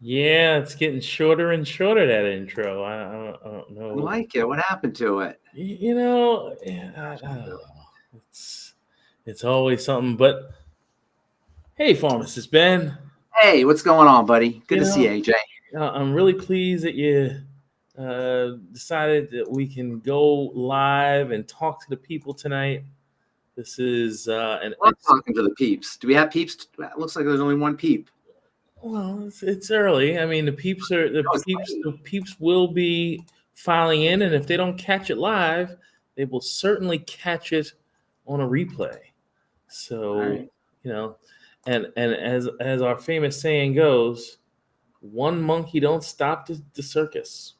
Yeah, it's getting shorter and shorter, that intro. I don't I know. like it. What happened to it? I don't know. It's always something. But hey, Pharmacist Ben, Hey, what's going on, buddy? Good you to see you, know, AJ. I'm really pleased that you decided that we can go live and talk to the people tonight. This is an I love talking to the peeps. Do we have peeps? It looks like there's only one peep. well, it's early. I mean, No, it's the late. peeps will be filing in, and if they don't catch it live, they will certainly catch it on a replay. All So, right. you know, and as our famous saying goes, one monkey don't stop the circus.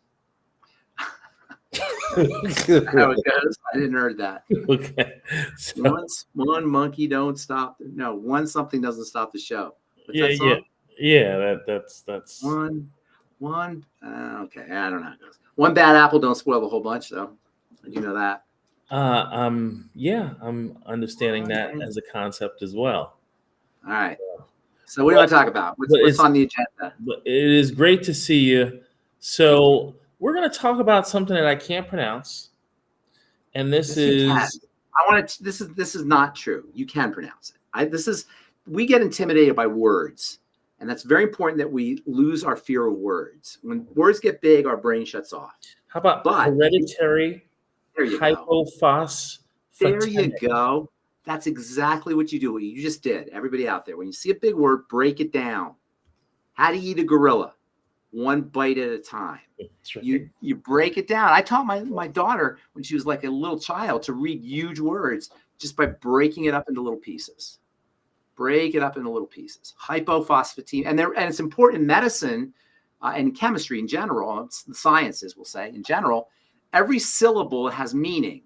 How it goes? I didn't heard that. Okay, so One monkey don't stop. No, one something doesn't stop the show. What's yeah, that yeah, song? yeah. That's One. Okay, I don't know how it goes. One bad apple don't spoil the whole bunch, though. You know that. yeah, I'm understanding that Okay. as a concept as well. All right. So what do you But want to talk about? but What's it's on the agenda? but it is great to see you. So we're going to talk about something that I can't pronounce, and this Yes, you can. is I want to. This is not true. You can pronounce it. We get intimidated by words, and that's very important that we lose our fear of words. When words get big, our brain shuts off. how about But hereditary there you go. hypophosphatemic? There you go. That's exactly what you do. What you just did. Everybody out there, when you see a big word, break it down. How do you eat a gorilla? One bite at a time. That's right. You break it down. I taught my daughter when she was like a little child to read huge words just by breaking it up into little pieces. Break it up into little pieces. Hypophosphatemic, and it's important in medicine and chemistry in general. It's the sciences, we'll say in general. Every syllable has meaning,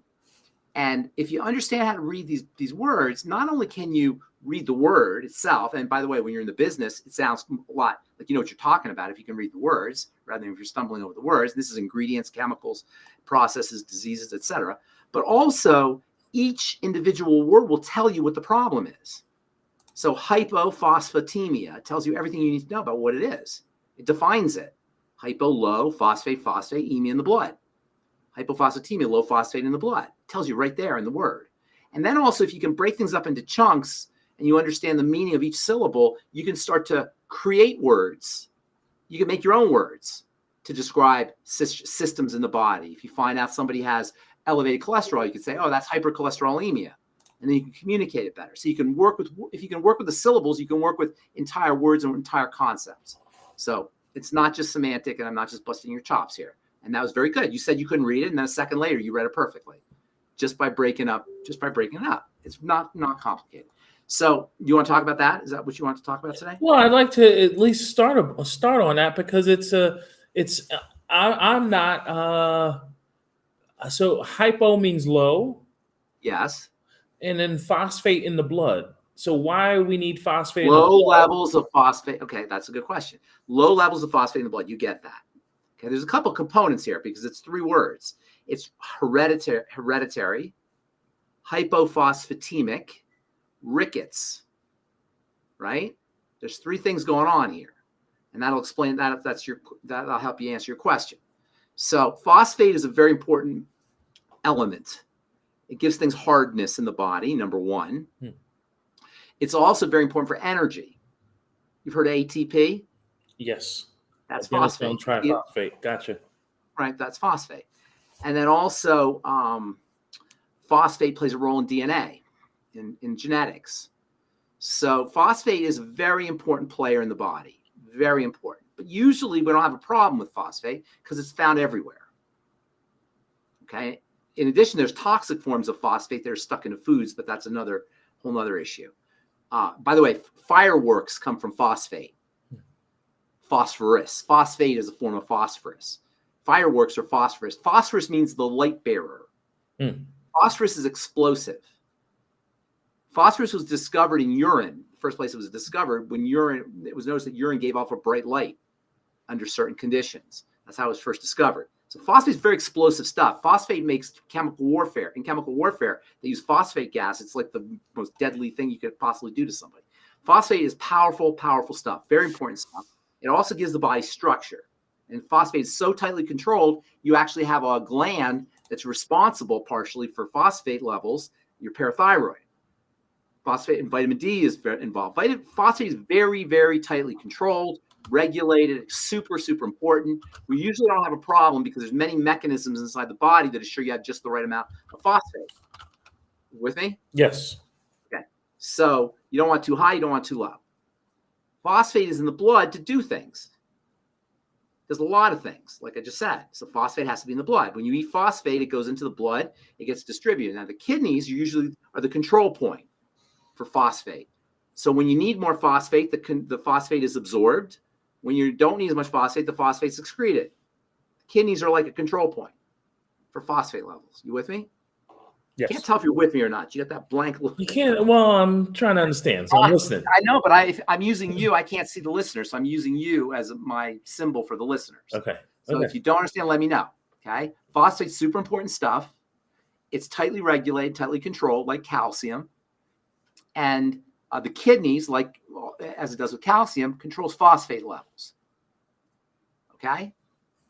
and if you understand how to read these words, not only can you read the word itself, and by the way, when you're in the business, it sounds a lot like you know what you're talking about if you can read the words rather than if you're stumbling over the words. This is ingredients, chemicals, processes, diseases, etc. But also, each individual word will tell you what the problem is. So hypophosphatemia tells you everything you need to know about what it is. It defines it. Hypo, low, phosphate, emia in the blood. Hypophosphatemia, low phosphate in the blood. It tells you right there in the word. And then also, if you can break things up into chunks and you understand the meaning of each syllable, you can start to create words. You can make your own words to describe systems in the body. If you find out somebody has elevated cholesterol, you could say, oh, that's hypercholesterolemia. And then you can communicate it better. So you can work with, if you can work with the syllables, you can work with entire words and entire concepts. So it's not just semantic, and I'm not just busting your chops here. And that was very good. You said you couldn't read it, and then a second later you read it perfectly, just by breaking it up. It's not complicated. So you want to talk about that? Is that what you want to talk about today? Well, I'd like to at least start on that because I'm not so hypo means low, Yes. and then phosphate in the blood. So why we need phosphate in the Low blood? levels of phosphate. Okay, that's a good question. Low levels of phosphate in the blood. You get that. Okay, there's a couple components here because it's three words. It's hereditary, hypophosphatemic, rickets. Right? There's three things going on here, and that'll explain that. That'll help you answer your question. So phosphate is a very important element. It gives things hardness in the body. Number one. It's also very important for energy. You've heard of ATP? Yes. That's phosphate. Triphosphate. Gotcha. Right, that's phosphate. And then also phosphate plays a role in DNA, in genetics. So phosphate is a very important player in the body, very important. But usually we don't have a problem with phosphate because it's found everywhere. Okay. In addition, there's toxic forms of phosphate that are stuck into foods, but that's another whole other issue. By the way, fireworks come from phosphate. Phosphorus. Phosphate is a form of phosphorus. Fireworks are phosphorus. Phosphorus means the light bearer. Phosphorus is explosive. Phosphorus was discovered in urine. The first place it was discovered when it was noticed that urine gave off a bright light under certain conditions. That's how it was first discovered. So phosphate is very explosive stuff. Phosphate makes chemical warfare. In chemical warfare, they use phosphate gas. It's like the most deadly thing you could possibly do to somebody. Phosphate is powerful, powerful stuff. Very important stuff. It also gives the body structure. And phosphate is so tightly controlled, you actually have a gland that's responsible partially for phosphate levels, your parathyroid. Phosphate and vitamin D is involved. Phosphate is very, very tightly controlled, regulated, super, super important. We usually don't have a problem because there's many mechanisms inside the body that assure you have just the right amount of phosphate. With me? Yes. Okay. So you don't want too high, you don't want too low. Phosphate is in the blood to do things. There's a lot of things, like I just said. So phosphate has to be in the blood. When you eat phosphate, it goes into the blood, it gets distributed. Now the kidneys usually are the control point for phosphate. So when you need more phosphate, the phosphate is absorbed. When you don't need as much phosphate, the phosphate's excreted. Kidneys are like a control point for phosphate levels. You with me? Yes. Can't tell if you're with me or not. You got that blank look. You can't. Well, I'm trying to understand, so I'm listening. I know, but if I'm using you, I can't see the listener, so I'm using you as my symbol for the listeners. Okay. So if you don't understand, let me know. Okay. Phosphate's super important stuff. It's tightly regulated, tightly controlled, like calcium. And the kidneys, like as it does with calcium, controls phosphate levels. Okay.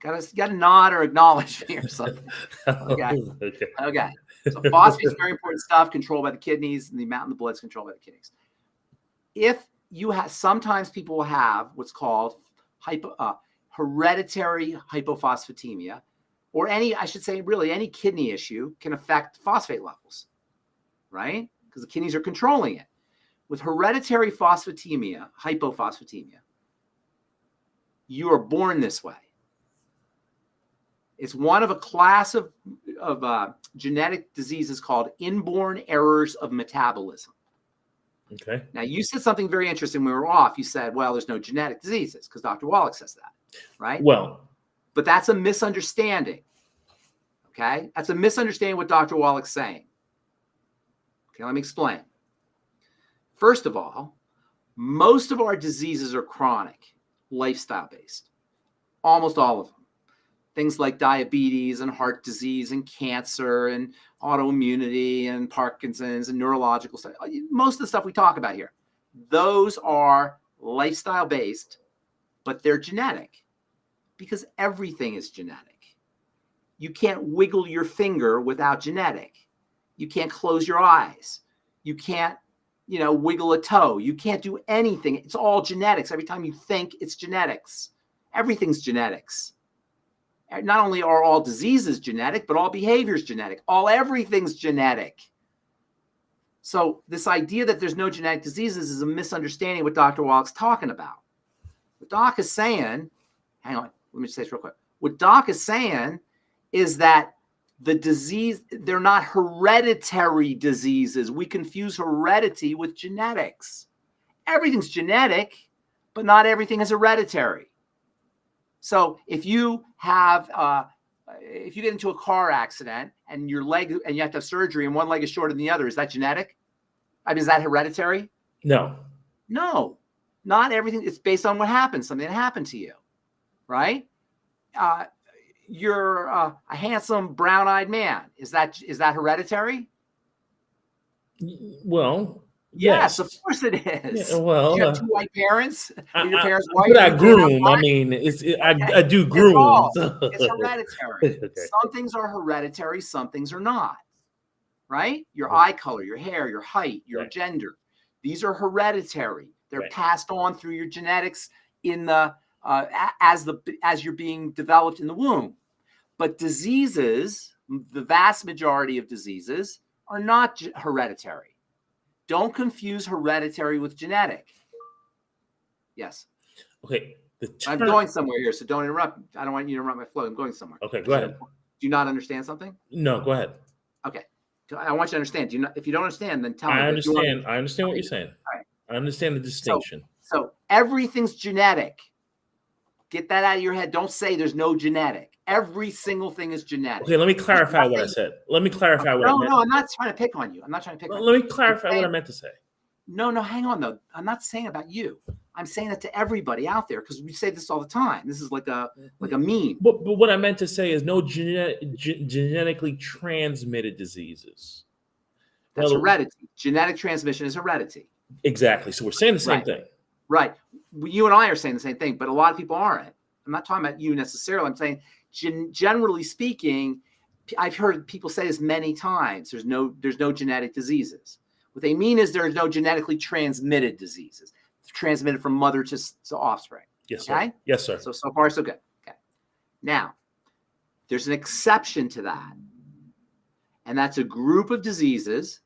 Got to nod or acknowledge me or something. Okay. Okay. So phosphate is very important stuff, controlled by the kidneys, and the amount in the blood is controlled by the kidneys. If you have, sometimes people will have what's called hereditary hypophosphatemia, or I should say, really any kidney issue can affect phosphate levels, right? Because the kidneys are controlling it. With hereditary hypophosphatemia, you are born this way. It's one of a class of genetic diseases called inborn errors of metabolism. Okay. Now, you said something very interesting when we were off. You said, well, there's no genetic diseases because Dr. Wallach says that, right? Well. But that's a misunderstanding, okay? That's a misunderstanding what Dr. Wallach's saying. Okay, let me explain. First of all, most of our diseases are chronic, lifestyle-based, almost all of them. Things like diabetes and heart disease and cancer and autoimmunity and Parkinson's and neurological stuff. Most of the stuff we talk about here, those are lifestyle based, but they're genetic because everything is genetic. You can't wiggle your finger without genetic. You can't close your eyes. You can't, wiggle a toe. You can't do anything. It's all genetics. Every time you think, it's genetics. Everything's genetics. Not only are all diseases genetic, but all behavior is genetic. Everything's genetic. So this idea that there's no genetic diseases is a misunderstanding of what Dr. Wallach's talking about. What Doc is saying, hang on, let me just say this real quick. What Doc is saying is that the disease, they're not hereditary diseases. We confuse heredity with genetics. Everything's genetic, but not everything is hereditary. So if you have, if you get into a car accident and your leg, and you have to have surgery and one leg is shorter than the other, is that genetic? I mean, is that hereditary? No. No, not everything. It's based on what happened, something that happened to you, right? You're a handsome brown-eyed man. Is that hereditary? Well, yes, of course it is. Yeah, well, you have two white parents. Your parents white. But I groom. I mean, I do groom. It's hereditary. Okay. Some things are hereditary. Some things are not. Right? Your eye color, your hair, your height, your gender. These are hereditary. They're passed on through your genetics in the as you're being developed in the womb. But diseases, the vast majority of diseases, are not hereditary. Don't confuse hereditary with genetic. Yes. Okay. I'm going somewhere here, so don't interrupt. I don't want you to interrupt my flow. I'm going somewhere. Okay, go ahead. Do you not understand something? No, go ahead. Okay. I want you to understand. If you don't understand, then tell me. I understand. I understand what you're saying. All right. I understand the distinction. So everything's genetic. Get that out of your head. Don't say there's no genetic. Every single thing is genetic. Okay, let me clarify what I said. Let me clarify what I meant. No, I'm not trying to pick on you. I'm not trying to pick on you. Let me clarify what I meant to say. No, hang on, though. I'm not saying about you. I'm saying that to everybody out there because we say this all the time. This is like a meme. But what I meant to say is no genetically transmitted diseases. That's heredity. Genetic transmission is heredity. Exactly. So we're saying the same thing. Right. you and I are saying the same thing, but a lot of people aren't. I'm not talking about you necessarily. I'm saying generally speaking, I've heard people say this many times. There's no genetic diseases. What they mean is there's no genetically transmitted diseases, transmitted from mother to offspring. Yes, okay? sir. Yes, sir. So far, so good. Okay. Now, there's an exception to that. And that's a group of diseases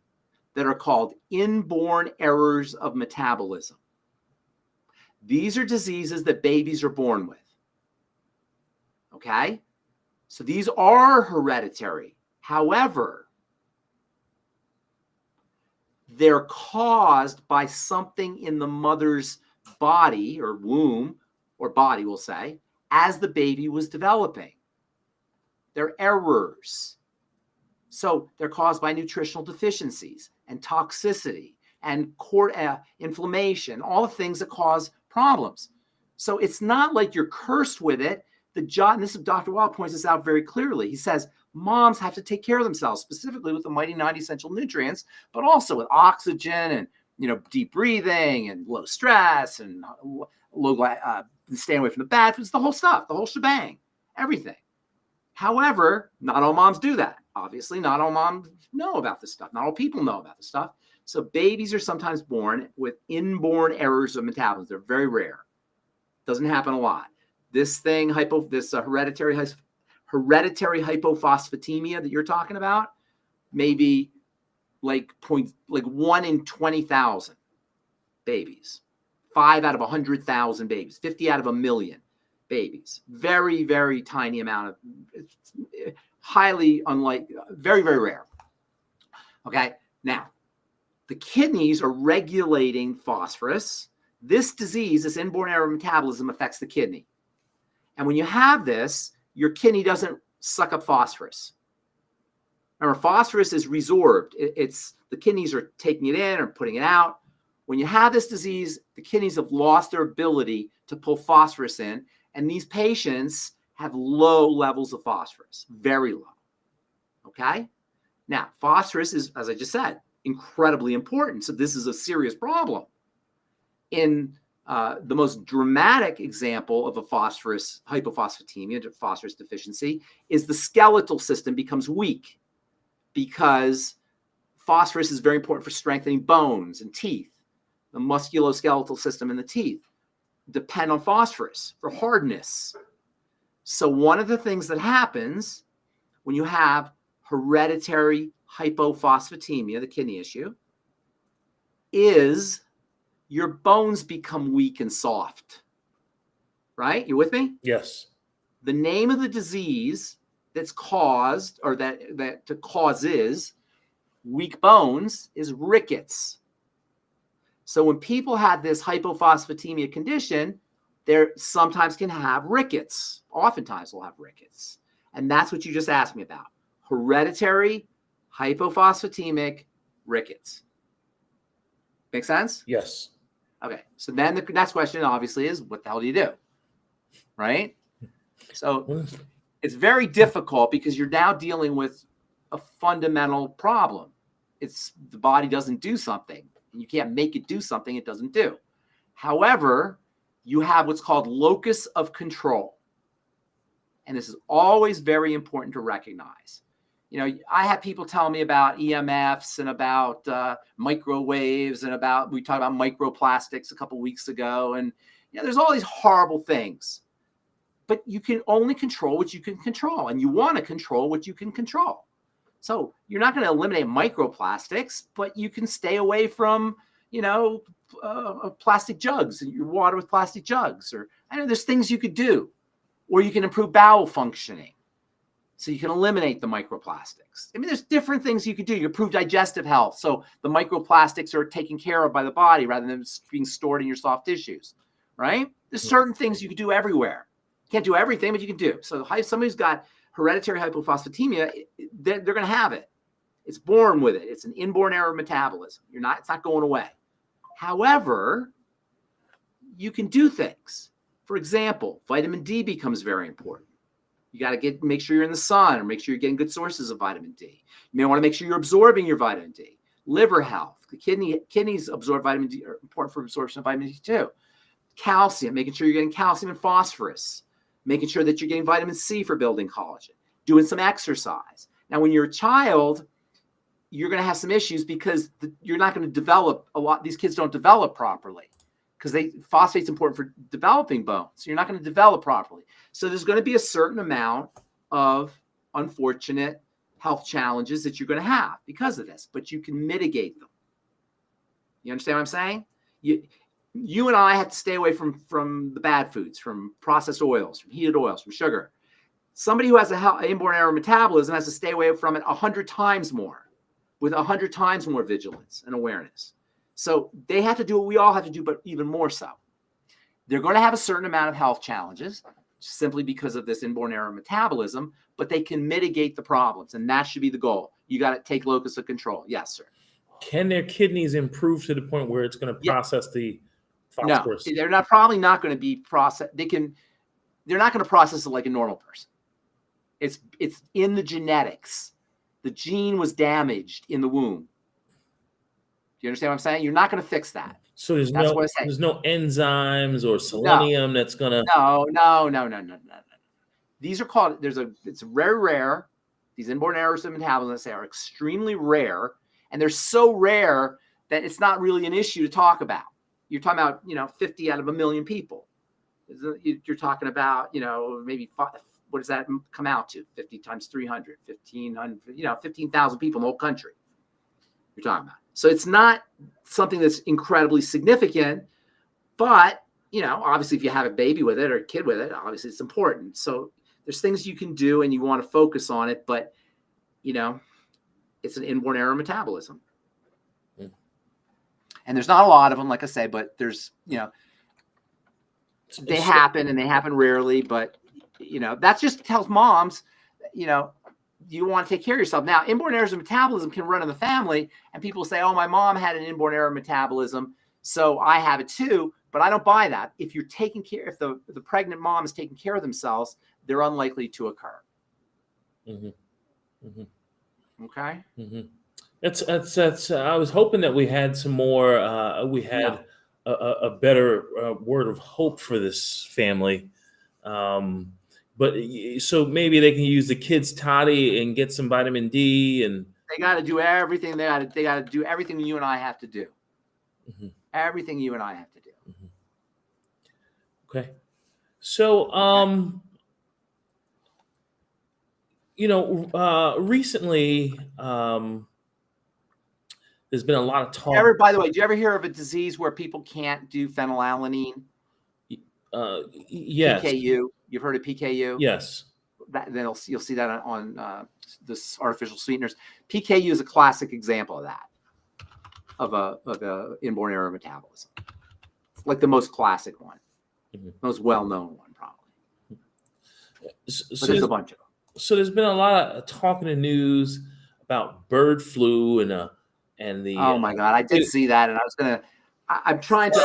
that are called inborn errors of metabolism. These are diseases that babies are born with. Okay? So these are hereditary. However, they're caused by something in the mother's body or womb, or body, we'll say, as the baby was developing. They're errors. So they're caused by nutritional deficiencies and toxicity and inflammation, all the things that cause problems. So it's not like you're cursed with it. And this is Dr. Wallach points this out very clearly. He says moms have to take care of themselves, specifically with the mighty 90 essential nutrients, but also with oxygen and deep breathing and low stress and staying away from the bad foods, the whole stuff, the whole shebang, everything. However, not all moms do that. Obviously, not all moms know about this stuff. Not all people know about this stuff. So babies are sometimes born with inborn errors of metabolism. They're very rare. Doesn't happen a lot. This thing, hereditary hypophosphatemia that you're talking about, maybe like 1 in 20,000 babies, 5 out of 100,000 babies, 50 out of 1 million babies. Very, very tiny amount of, highly unlikely, very, very rare. Okay, now the kidneys are regulating phosphorus. This disease, this inborn error of metabolism, affects the kidney. And when you have this, your kidney doesn't suck up phosphorus. Remember, phosphorus is resorbed. The kidneys are taking it in or putting it out. When you have this disease, the kidneys have lost their ability to pull phosphorus in, and these patients have low levels of phosphorus, very low. Okay? Now, phosphorus is, as I just said, incredibly important. So this is a serious problem. In the most dramatic example of a hypophosphatemia, phosphorus deficiency, is the skeletal system becomes weak because phosphorus is very important for strengthening bones and teeth. The musculoskeletal system in the teeth depend on phosphorus for hardness. So one of the things that happens when you have hereditary hypophosphatemia, the kidney issue, is your bones become weak and soft. Right? You with me? Yes. The name of the disease that's caused, or that causes weak bones, is Rickets. So when people have this hypophosphatemia condition, they sometimes can have Rickets. Oftentimes will have Rickets. And that's what you just asked me about. Hereditary hypophosphatemic Rickets. Make sense? Yes. Okay. So then the next question obviously is, what the hell do you do? Right? So it's very difficult because you're now dealing with a fundamental problem. It's the body doesn't do something. And you can't make it do something it doesn't do. However, you have what's called locus of control. And this is always very important to recognize. I have people tell me about EMFs and about microwaves and we talked about microplastics a couple weeks ago. And there's all these horrible things. But you can only control what you can control. And you want to control what you can control. So you're not going to eliminate microplastics, but you can stay away from, plastic jugs, and your water with plastic jugs. Or I know there's things you could do. Or you can improve bowel functioning. So you can eliminate the microplastics. I mean, there's different things you could do. You improve digestive health. So the microplastics are taken care of by the body rather than being stored in your soft tissues, right? There's certain things you could do everywhere. Can't do everything, but you can do. So somebody who's got hereditary hypophosphatemia, they're going to have it. It's born with it. It's an inborn error of metabolism. It's not going away. However, you can do things. For example, vitamin D becomes very important. You got to make sure you're in the sun, or make sure you're getting good sources of vitamin D. You may want to make sure you're absorbing your vitamin D. Liver health. The kidneys absorb vitamin D, are important for absorption of vitamin D too. calcium, making sure you're getting calcium and phosphorus, making sure that you're getting vitamin C for building collagen, doing some exercise. Now, when you're a child, you're going to have some issues because you're not going to develop a lot. These kids don't develop properly because phosphate's important for developing bones. So you're not going to develop properly. So there's going to be a certain amount of unfortunate health challenges that you're going to have because of this, but you can mitigate them. You understand what I'm saying? You and I have to stay away from the bad foods, from processed oils, from heated oils, from sugar. Somebody who has an inborn error metabolism has to stay away from it 100 times more, with 100 times more vigilance and awareness. So they have to do what we all have to do, but even more so. They're going to have a certain amount of health challenges simply because of this inborn error metabolism, but they can mitigate the problems, and that should be the goal. You got to take locus of control. Yes, sir. Can their kidneys improve to the point where it's going to process the phosphorus? No, they're probably not going to be processed. They're not going to process it like a normal person. It's in the genetics. The gene was damaged in the womb. Do you understand what I'm saying? You're not going to fix that. So there's no enzymes or selenium that's going to. No. These are called. It's very rare. These inborn errors of metabolism are extremely rare, and they're so rare that it's not really an issue to talk about. You're talking about 50 out of 1 million people. You're talking about maybe 5, what does that come out to? 50 times 300, 1,500, 15,000 people in the whole country. You're talking about. So it's not something that's incredibly significant, but obviously if you have a baby with it or a kid with it, obviously it's important. So there's things you can do and you want to focus on it, but it's an inborn error metabolism. Mm. And there's not a lot of them, like I say, but there's, they happen and they happen rarely, but that just tells moms, you want to take care of yourself. Now, inborn errors of metabolism can run in the family, and people say, oh, my mom had an inborn error of metabolism, so I have it too. But I don't buy that. If you're taking care, if the pregnant mom is taking care of themselves, they're unlikely to occur. Mm-hmm. Mm-hmm. Okay. Mm-hmm. That's. I was hoping that we had some more. We had a better word of hope for this family. But so maybe they can use the kids' toddy and get some vitamin D, and they got to do everything. They got to do everything you and I have to do. Mm-hmm. Everything you and I have to do. Mm-hmm. Okay. So, recently, there's been a lot of talk. By the way, do you ever hear of a disease where people can't do phenylalanine? Yes. PKU. You've heard of PKU? Yes. Then you'll see that on this artificial sweeteners. PKU is a classic example of that, of a inborn error of metabolism. It's like the most classic one, most well-known one, probably. So there's a bunch of them. So there's been a lot of talk in the news about bird flu and the. Oh my God, I did see that, and I'm kind of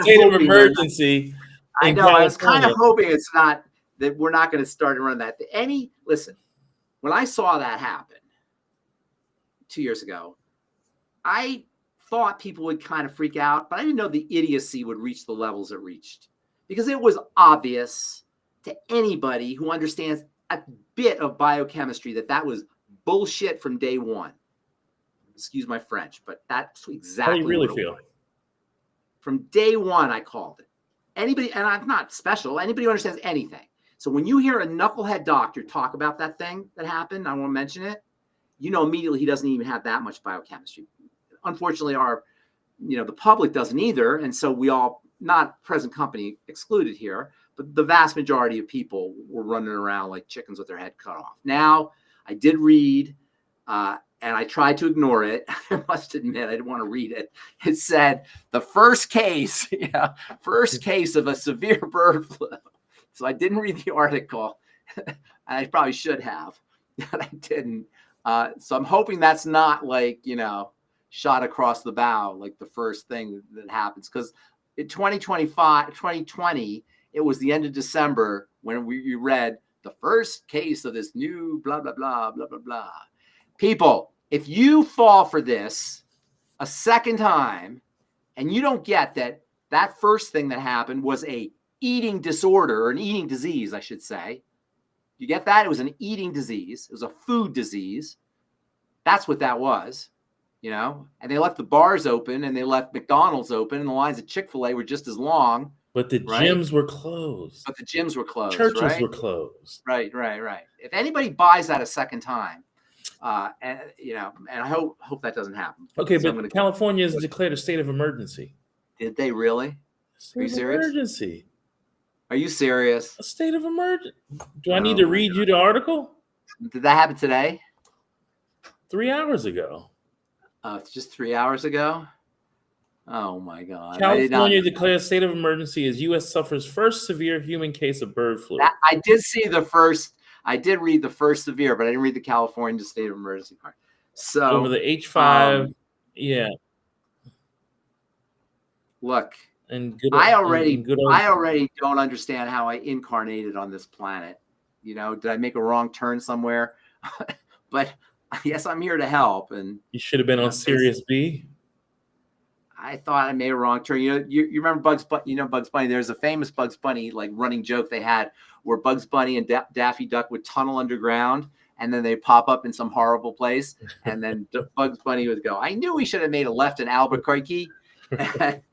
state of emergency. I know. I was kind of hoping it's not that we're not going to start running that. Listen, when I saw that happen 2 years ago, I thought people would kind of freak out, but I didn't know the idiocy would reach the levels it reached, because it was obvious to anybody who understands a bit of biochemistry that was bullshit from day one. Excuse my French, but that's exactly how you really feel. From day one, I called it. Anybody, and I'm not special, anybody who understands anything. So when you hear a knucklehead doctor talk about that thing that happened, I won't mention it, immediately he doesn't even have that much biochemistry. Unfortunately, the public doesn't either. And so we all, not present company excluded here, but the vast majority of people were running around like chickens with their head cut off. Now, I did read, and I tried to ignore it. I must admit, I didn't want to read it. It said the first case of a severe bird flu. So I didn't read the article. I probably should have, but I didn't. So I'm hoping that's not like, shot across the bow, like the first thing that happens. Because in 2020, it was the end of December when we read the first case of this new blah, blah, blah, blah, blah, blah. People, if you fall for this a second time and you don't get that That first thing that happened was a eating disorder, or an eating disease, I should say. You get that? It was an eating disease. It was a food disease. That's what that was, you know? And they left the bars open, and they left McDonald's open, and the lines at Chick-fil-A were just as long. But the right? gyms were closed. But the gyms were closed, Churches right? were closed. Right. If anybody buys that a second time, and you know, and I hope that doesn't happen. Okay, but California has declared a state of emergency. Did they really? Are you serious? Emergency. Are you serious? A state of emergency. Do I need to read you the article? Did that happen today? 3 hours ago. It's just 3 hours ago. Oh my God! California declares state of emergency as U.S. suffers first severe human case of bird flu. I did see the first. I did read the first severe, but I didn't read the California state of emergency part. So over the H5, yeah. Look, and I already don't understand how I incarnated on this planet. You know, did I make a wrong turn somewhere? But I guess I'm here to help. And you should have been on Sirius B. I thought I made a wrong turn. You know, you remember Bugs Bunny? You know Bugs Bunny. There's a famous Bugs Bunny like running joke they had where Bugs Bunny and Daffy Duck would tunnel underground, and then they pop up in some horrible place, and then Bugs Bunny would go, "I knew we should have made a left in Albuquerque." Right?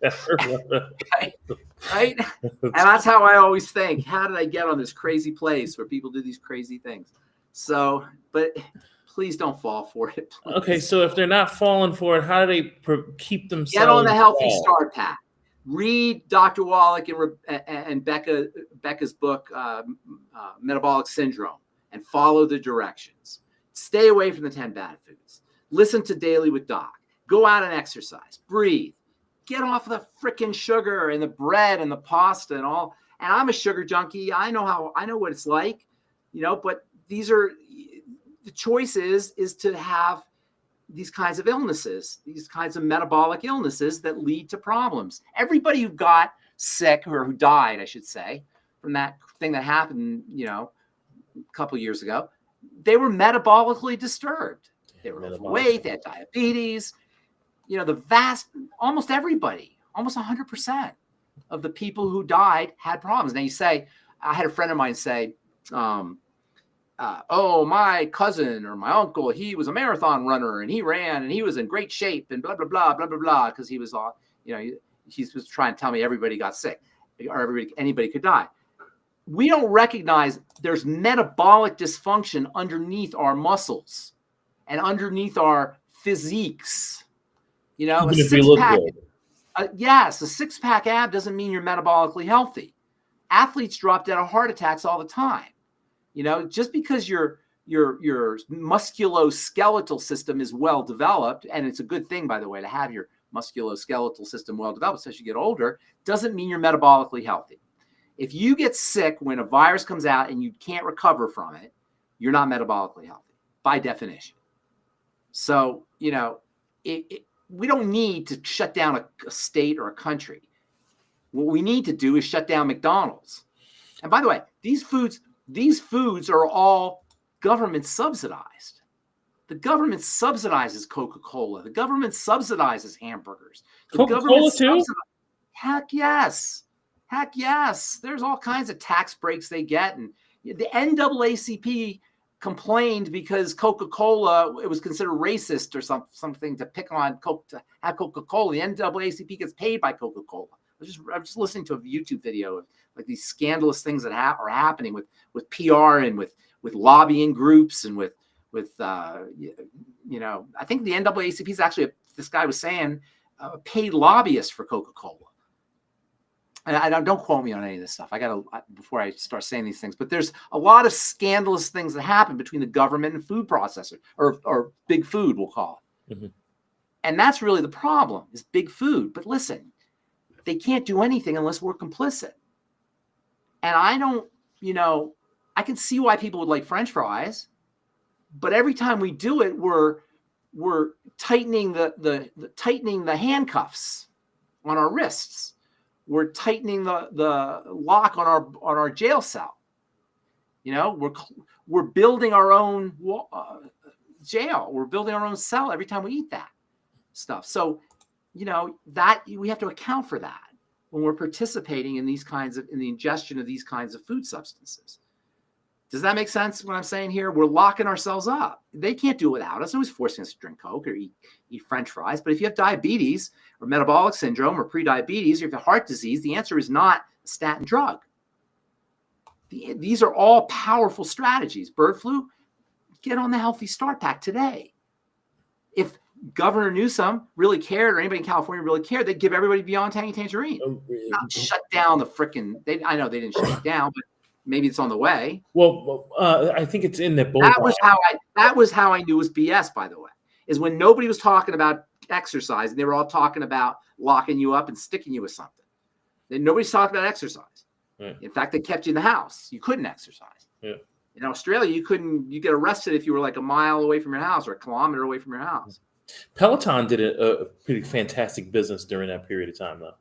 And that's how I always think. How did I get on this crazy place where people do these crazy things? So, but please don't fall for it. Please. Okay, so if they're not falling for it, how do they keep themselves? Get on the Healthy Start Pack. Read Dr. Wallach and Becca's book, Metabolic Syndrome, and follow the directions. Stay away from the 10 bad foods. Listen to Daily with Doc. Go out and exercise. Breathe. Get off the freaking sugar and the bread and the pasta and all. And I'm a sugar junkie. I know what it's like, you know, but these are the choice is to have these kinds of illnesses, these kinds of metabolic illnesses that lead to problems. Everybody who got sick, or who died, I should say, from that thing that happened, you know, a couple years ago, they were metabolically disturbed. They were overweight, they had diabetes. You know, almost everybody, almost 100% of the people who died had problems. Now you say, I had a friend of mine say, oh, my cousin or my uncle, he was a marathon runner and he ran and he was in great shape and blah, blah, blah, blah, blah, blah. Because he was all, you know, he was trying to tell me everybody got sick or anybody could die. We don't recognize there's metabolic dysfunction underneath our muscles and underneath our physiques. You know, yes, a six-pack ab doesn't mean you're metabolically healthy. Athletes drop dead of heart attacks all the time. You know, just because your musculoskeletal system is well developed, and it's a good thing, by the way, to have your musculoskeletal system well developed, especially as you get older, doesn't mean you're metabolically healthy. If you get sick when a virus comes out and you can't recover from it, you're not metabolically healthy by definition. So, you know, we don't need to shut down a state or a country. What we need to do is shut down McDonald's. And by the way, these foods are all government subsidized. The government subsidizes Coca-Cola. The government subsidizes hamburgers. Coca-Cola too? Heck yes. There's all kinds of tax breaks they get. And the NAACP complained because Coca-Cola, it was considered racist or something to pick on to have Coca-Cola. The NAACP gets paid by Coca-Cola. I'm just listening to a YouTube video of like these scandalous things that are happening with PR and with lobbying groups and with you know, I think the NAACP is actually, this guy was saying, paid lobbyists for Coca-Cola. And I don't quote me on any of this stuff. Before I start saying these things, but there's a lot of scandalous things that happen between the government and food processors, or big food, we'll call it. Mm-hmm. And that's really the problem, is big food. But listen, they can't do anything unless we're complicit. And I don't, you know, I can see why people would like French fries, but every time we do it, we're tightening the handcuffs on our wrists. We're tightening the lock on our jail cell. You know, we're building our own jail. We're building our own cell every time we eat that stuff. So, you know, that we have to account for that. when we're participating in the ingestion of these kinds of food substances. Does that make sense what I'm saying here? We're locking ourselves up. They can't do it without us. Nobody's forcing us to drink Coke or eat French fries. But if you have diabetes or metabolic syndrome or pre-diabetes, or if you have heart disease, the answer is not a statin drug. These are all powerful strategies. Bird flu, get on the Healthy Start Pack today. If Governor Newsom really cared, or anybody in California really cared, they'd give everybody Beyond Tangy Tangerine. Not shut down the frickin'. I know they didn't shut it down, but maybe it's on the way. Well, I think it's in the bowl. That was how I knew it was BS, by the way, is when nobody was talking about exercise and they were all talking about locking you up and sticking you with something. Then nobody's talking about exercise. Right. In fact, they kept you in the house. You couldn't exercise. Yeah. In Australia, you get arrested if you were like a mile away from your house or a kilometer away from your house. Peloton did a pretty fantastic business during that period of time, though.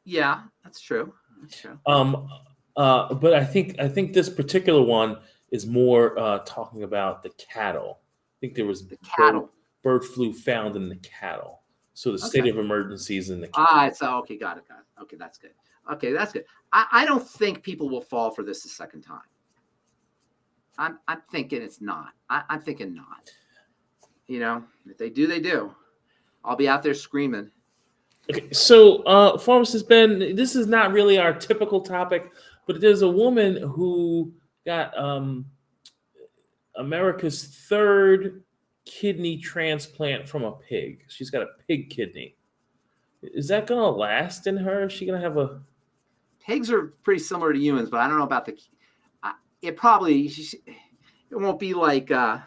Yeah, that's true. That's true. But I think this particular one is more talking about the cattle. I think there was The cattle. Bird flu found in the cattle. So the state of emergency is in the cattle. Okay, got it. Okay, that's good. Okay, that's good. I don't think people will fall for this a second time. I'm thinking it's not. I'm thinking not. You know, if they do, they do. I'll be out there screaming. Okay, so Pharmacist Ben, this is not really our typical topic, but there's a woman who got America's third kidney transplant from a pig. She's got a pig kidney. Is that going to last in her? Is she going to have a... Pigs are pretty similar to humans, but I don't know about it won't be like a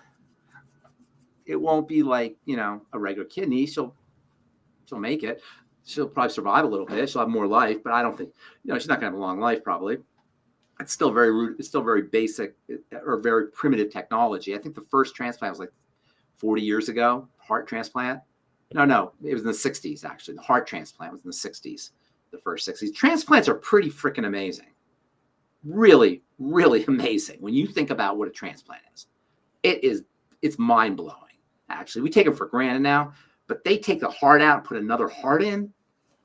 regular kidney. She'll make it. She'll probably survive a little bit. She'll have more life, but I don't think, she's not going to have a long life probably. It's still very basic or very primitive technology. I think the first transplant was like 40 years ago, heart transplant. No, it was in the 60s, actually. The heart transplant was in the 60s, the first 60s. Transplants are pretty freaking amazing. Really, really amazing. When you think about what a transplant is, it's mind-blowing, actually. We take them for granted now, but they take the heart out and put another heart in,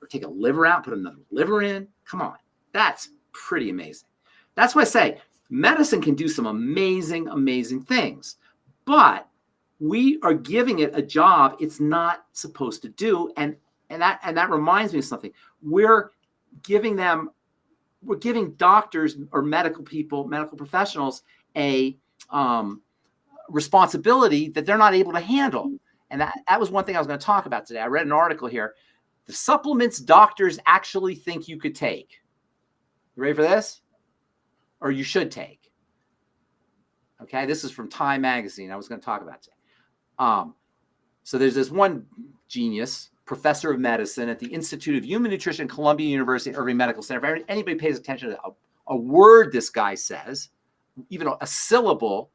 or take a liver out and put another liver in. Come on. That's pretty amazing. That's why I say medicine can do some amazing, amazing things, but we are giving it a job it's not supposed to do. And that reminds me of something. We're giving doctors or medical professionals a responsibility that they're not able to handle. And that was one thing I was going to talk about today. I read an article here. The supplements doctors actually think you could take. You ready for this? Or you should take. Okay, this is from Time Magazine. I was going to talk about today. So there's this one genius, professor of medicine at the Institute of Human Nutrition, Columbia University, Irving Medical Center. If anybody pays attention to a word this guy says, even a syllable,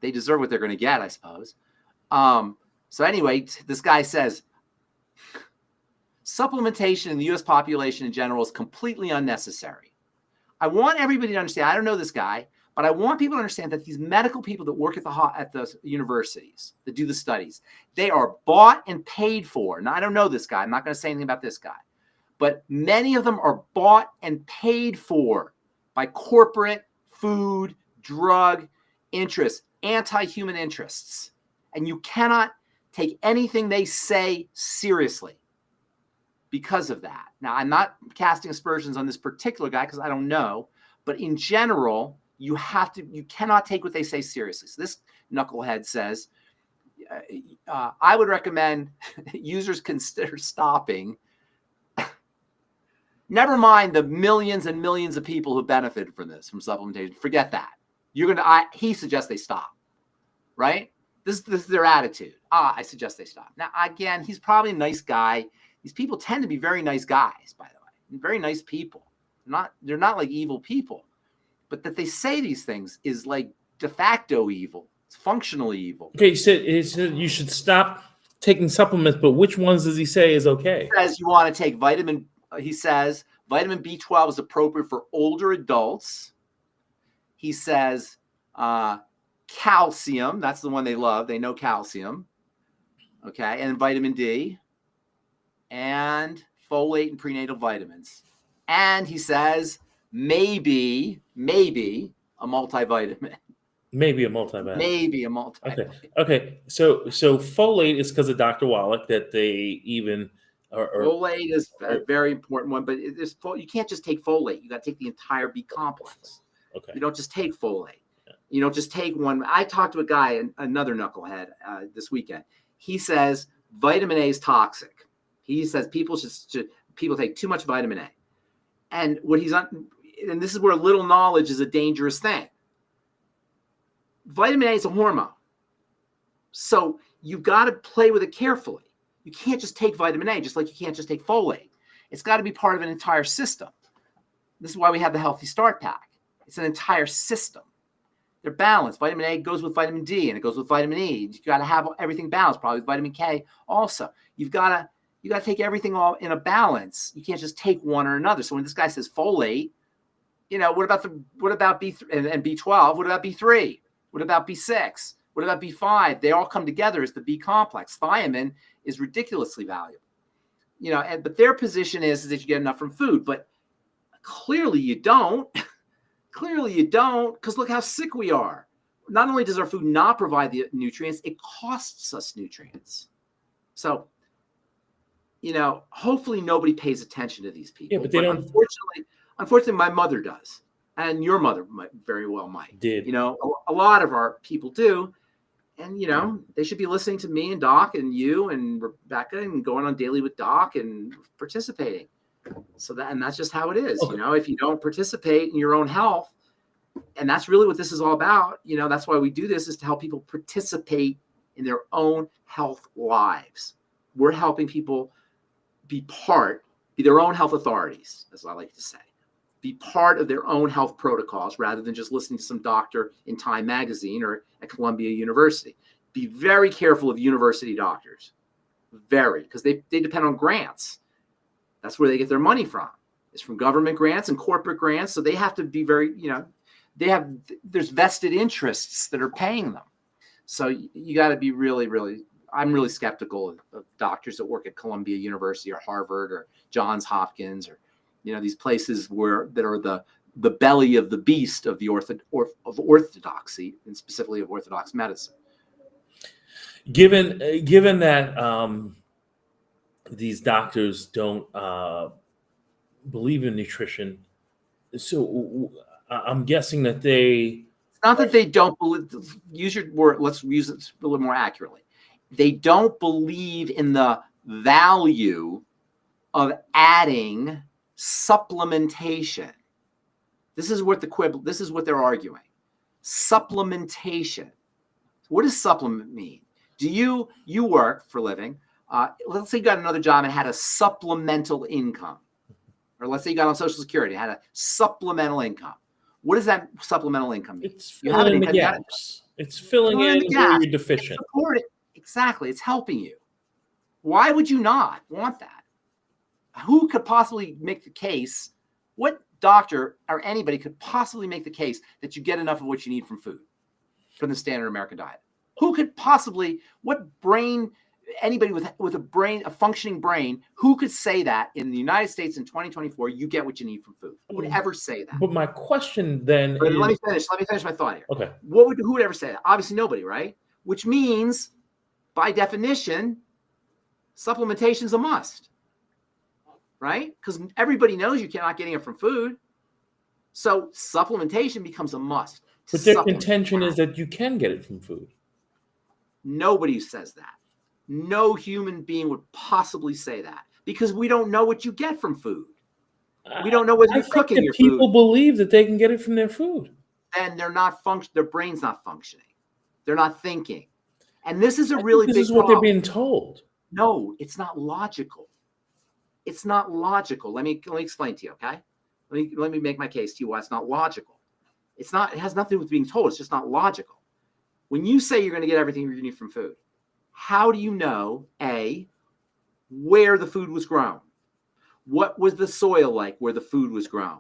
they deserve what they're going to get, I suppose. So anyway, this guy says, supplementation in the U.S. population in general is completely unnecessary. I want everybody to understand, I don't know this guy, but I want people to understand that these medical people that work at the universities, that do the studies, they are bought and paid for. Now, I don't know this guy. I'm not going to say anything about this guy. But many of them are bought and paid for by corporate, food, drug interests, anti-human interests. And you cannot take anything they say seriously because of that. Now, I'm not casting aspersions on this particular guy because I don't know. But in general, you cannot take what they say seriously. So this knucklehead says, I would recommend users consider stopping. Never mind the millions and millions of people who benefited from this, from supplementation. Forget that. He suggests they stop, right? This is their attitude. I suggest they stop. Now, again, he's probably a nice guy. These people tend to be very nice guys, by the way, very nice people. They're not like evil people. But that they say these things is like de facto evil. It's functional evil. Okay, he said you should stop taking supplements, but which ones does he say is okay? He says you want to take vitamin B12 is appropriate for older adults. He says calcium, that's the one they love. They know calcium. Okay, and vitamin D and folate and prenatal vitamins. And he says maybe a multivitamin. Maybe a multivitamin. Maybe a multivitamin. Okay. So folate is because of Dr. Wallach that they even folate is a very important one, but you can't just take folate. You got to take the entire B complex. Okay. You don't just take folate. You don't just take one. I talked to a guy, another knucklehead, this weekend. He says vitamin A is toxic. He says people take too much vitamin A. And and this is where little knowledge is a dangerous thing. Vitamin A is a hormone. So you've got to play with it carefully. You can't just take vitamin A, just like you can't just take folate. It's got to be part of an entire system. This is why we have the Healthy Start Pack. It's an entire system. They're balanced. Vitamin A goes with vitamin D, and it goes with vitamin E. You got to have everything balanced. Probably with vitamin K also. You got to take everything all in a balance. You can't just take one or another. So when this guy says folate, what about B3 and B12? What about B3? What about B6? What about B5? They all come together as the B complex. Thiamine is ridiculously valuable. But their position is that you get enough from food, but clearly you don't. Clearly you don't, because look how sick we are. Not only does our food not provide the nutrients, it costs us nutrients. So, hopefully nobody pays attention to these people. Yeah, but they don't. Unfortunately, my mother does, and your mother very well might. Did. A lot of our people do, and they should be listening to me and Doc and you and Rebecca and going on Daily with Doc and participating. So that's just how it is. Okay. If you don't participate in your own health, and that's really what this is all about. That's why we do this, is to help people participate in their own health lives. We're helping people be their own health authorities, as I like to say, be part of their own health protocols rather than just listening to some doctor in Time magazine or at Columbia University. Be very careful of university doctors, because they depend on grants. That's where they get their money from. It's from government grants and corporate grants. So they have to be very, there's vested interests that are paying them. So you got to be really, really, I'm really skeptical of doctors that work at Columbia University or Harvard or Johns Hopkins or, these places that are the belly of the beast of of orthodoxy, and specifically of Orthodox medicine. Given that these doctors don't believe in nutrition, so I'm guessing that they. It's not that they don't believe. Use your word. Let's use it a little more accurately. They don't believe in the value of adding supplementation. This is what they're arguing. Supplementation. What does supplement mean? Do you work for a living? Let's say you got another job and had a supplemental income. Or let's say you got on Social Security and had a supplemental income. What does that supplemental income mean? It's filling in the gaps. It's filling in where you're deficient. Exactly. It's helping you. Why would you not want that? Who could possibly make the case? What doctor or anybody could possibly make the case that you get enough of what you need from food, from the standard American diet? Who could possibly, anybody with a functioning brain, who could say that in the United States in 2024, you get what you need from food? Who would ever say that? But my question then is... Let me finish my thought here. Okay. Who would ever say that? Obviously nobody, right? Which means, by definition, supplementation is a must, right? Because everybody knows you're not getting it from food. So supplementation becomes a must. But their contention is that you can get it from food. Nobody says that. No human being would possibly say that, because we don't know what you get from food. We don't know whether you're cooking your food. People believe that they can get it from their food. Then they're not their brain's not functioning. They're not thinking. And this is a really big problem. This is what they're being told. No, it's not logical. It's not logical. Let me explain to you, okay? Let me make my case to you why it's not logical. It has nothing to do with being told. It's just not logical. When you say you're going to get everything you need from food, how do you know, A, where the food was grown? What was the soil like where the food was grown?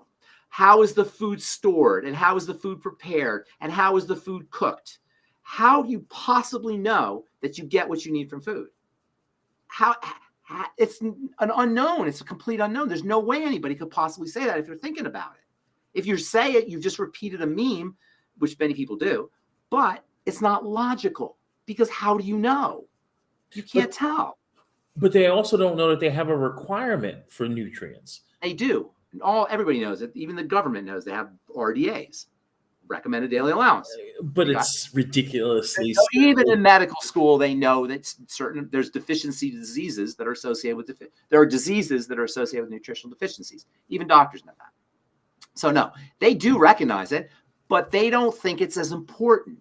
How is the food stored? And how is the food prepared? And how is the food cooked? How do you possibly know that you get what you need from food? it's an unknown. It's a complete unknown. There's no way anybody could possibly say that if you're thinking about it. If you say it, you've just repeated a meme, which many people do, but it's not logical because how do you know? You can't tell. But they also don't know that they have a requirement for nutrients. They do. Everybody knows it. Even the government knows they have RDAs, recommended daily allowance. But it's ridiculously. Even in medical school, they know that there's deficiency diseases that are associated with there are diseases that are associated with nutritional deficiencies. Even doctors know that. So no, they do recognize it, but they don't think it's as important.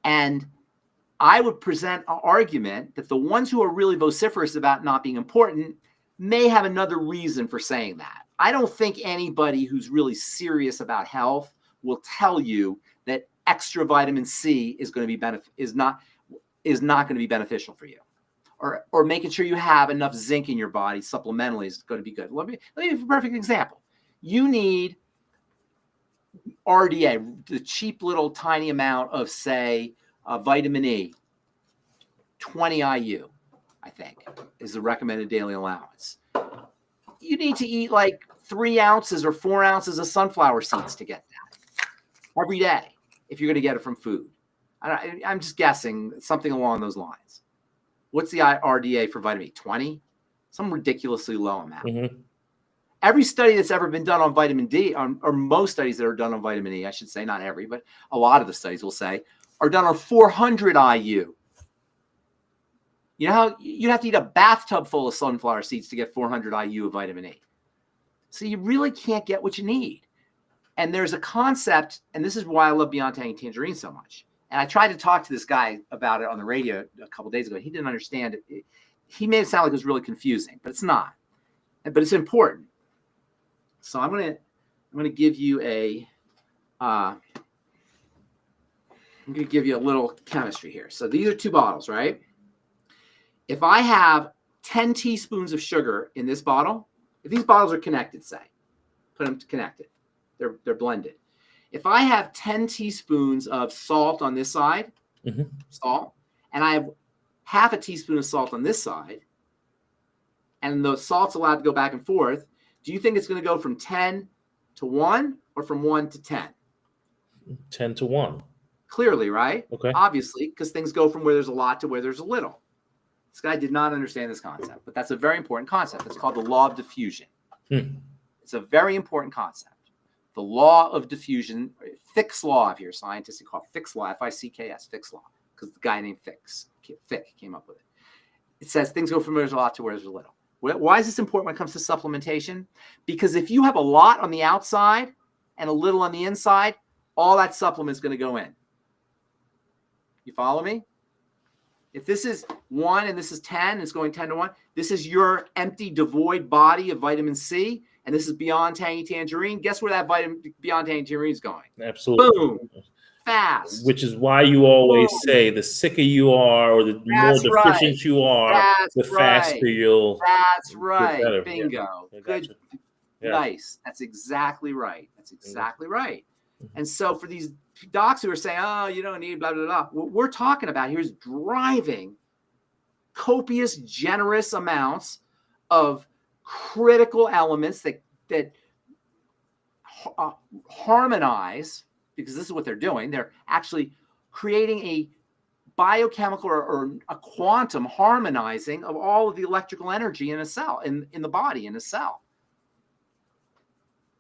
And I would present an argument that the ones who are really vociferous about not being important may have another reason for saying that. I don't think anybody who's really serious about health will tell you that extra vitamin C is going to be is not going to be beneficial for you, or making sure you have enough zinc in your body supplementally is going to be good. Let me give you a perfect example. You need RDA, the cheap little tiny amount of, say, vitamin E, 20 IU, I think, is the recommended daily allowance. You need to eat like 3 ounces or 4 ounces of sunflower seeds to get that every day if you're going to get it from food. I'm just guessing something along those lines. What's the RDA for vitamin E? 20? Some ridiculously low amount. Mm-hmm. Every study that's ever been done on vitamin D, or most studies that are done on vitamin E, I should say, not every, but a lot of the studies will say, are done on 400 IU. You know how you'd have to eat a bathtub full of sunflower seeds to get 400 IU of vitamin E. So you really can't get what you need. And there's a concept, and this is why I love Beyond Tangy Tangerine so much. And I tried to talk to this guy about it on the radio a couple of days ago. He didn't understand it. He made it sound like it was really confusing, but it's not. But it's important. So I'm gonna give you I'm gonna give you a little chemistry here. So these are 2 bottles, right? If I have 10 teaspoons of sugar in this bottle, if these bottles are connected, say, put them connected, they're blended. If I have 10 teaspoons of salt on this side, mm-hmm. salt, and I have half a teaspoon of salt on this side, and the salt's allowed to go back and forth, do you think it's going to go from 10 to 1 or from 1 to 10? 10 to 1. Clearly, right? Okay. Obviously, because things go from where there's a lot to where there's a little. This guy did not understand this concept, but that's a very important concept. It's called the law of diffusion. It's a very important concept. The law of diffusion, Fick's law, if you're a scientist, you call it Fick's law, F-I-C-K-S, Fick's law, because the guy named Fick came up with it. It says things go from where there's a lot to where there's a little. Why is this important when it comes to supplementation? Because if you have a lot on the outside and a little on the inside, all that supplement is going to go in. You follow me? If this is 1 and this is 10, it's going 10 to 1. This is your empty, devoid body of vitamin C, and this is Beyond Tangy Tangerine. Guess where that Beyond Tangy Tangerine is going? Absolutely. Boom. Fast. Which is why you always say the sicker you are or the more deficient you are, the faster you'll. That's right. Bingo. Yeah. Good. Gotcha. Yeah. Nice. That's exactly right. Right. And so for these docs who are saying, oh, you don't need blah, blah, blah, what we're talking about here is driving copious, generous amounts of critical elements that harmonize, because this is what they're doing. They're actually creating a biochemical or a quantum harmonizing of all of the electrical energy in a cell, in the body, in a cell.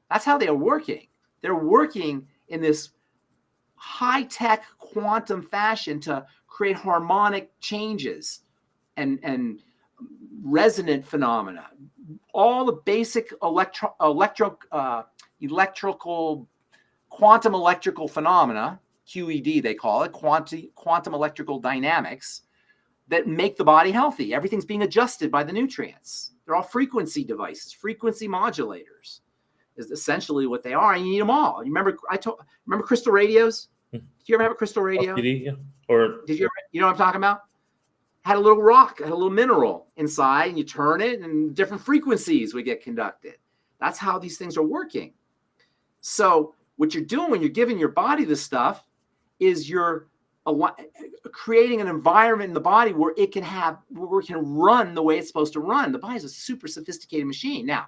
That's how they're working. They're working in this high-tech quantum fashion to create harmonic changes and resonant phenomena. All the basic quantum electrical phenomena, QED they call it, quantum electrical dynamics, that make the body healthy. Everything's being adjusted by the nutrients. They're all frequency devices, frequency modulators is essentially what they are. And you need them all. You remember crystal radios? Did you ever have a crystal radio? Yeah. Or did you ever, you know what I'm talking about? Had a little rock, had a little mineral inside, and you turn it and different frequencies would get conducted. That's how these things are working. So what you're doing when you're giving your body this stuff is you're creating an environment in the body where it can run the way it's supposed to run. The body is a super sophisticated machine. Now,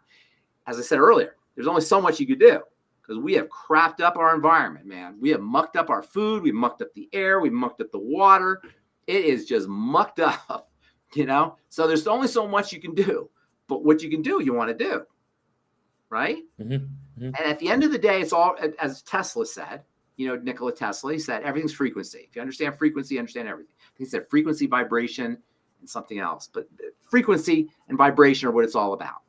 as I said earlier, there's only so much you could do because we have crapped up our environment, man. We have mucked up our food. We've mucked up the air. We've mucked up the water. It is just mucked up, So there's only so much you can do. But what you can do, you want to do, right? Mm-hmm. Mm-hmm. And at the end of the day, it's all, as Tesla said, Nikola Tesla, he said, everything's frequency. If you understand frequency, you understand everything. He said frequency, vibration, and something else. But frequency and vibration are what it's all about.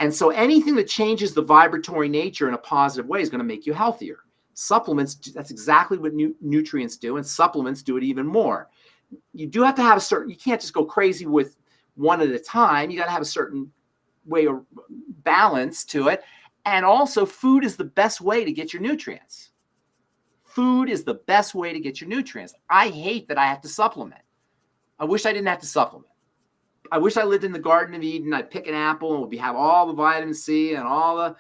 And so anything that changes the vibratory nature in a positive way is going to make you healthier. Supplements, that's exactly what nutrients do, and supplements do it even more. You do have to have you can't just go crazy with one at a time. You got to have a certain way of balance to it. And also, food is the best way to get your nutrients. Food is the best way to get your nutrients. I hate that I have to supplement. I wish I didn't have to supplement. I wish I lived in the Garden of Eden. I'd pick an apple and we'd have all the vitamin C and all the,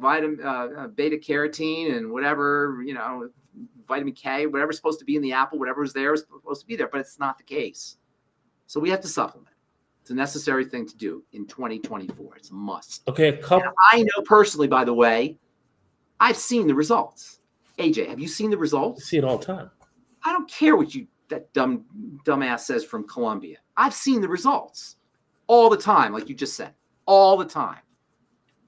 vitamin beta carotene and whatever, vitamin K, whatever's supposed to be in the apple, whatever's there is supposed to be there, but it's not the case. So we have to supplement. It's a necessary thing to do in 2024. It's a must. Okay, and I know personally, by the way, I've seen the results. AJ, have you seen the results? I see it all the time. I don't care what that dumbass says from Colombia. I've seen the results all the time, like you just said, all the time.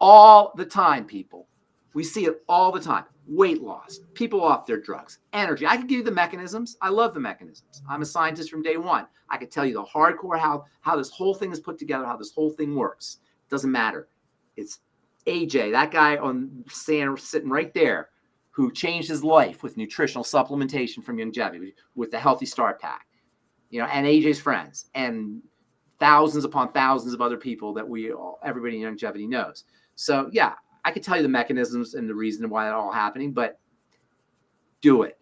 All the time, people. We see it all the time. Weight loss, people off their drugs, energy. I can give you the mechanisms. I love the mechanisms. I'm a scientist from day one. I can tell you the hardcore, how this whole thing is put together, how this whole thing works. It doesn't matter. It's AJ, that guy sitting right there, who changed his life with nutritional supplementation from Youngevity, with the Healthy Start Pack, and AJ's friends, and thousands upon thousands of other people that everybody in Youngevity knows. So yeah, I could tell you the mechanisms and the reason why it's all happening, but do it.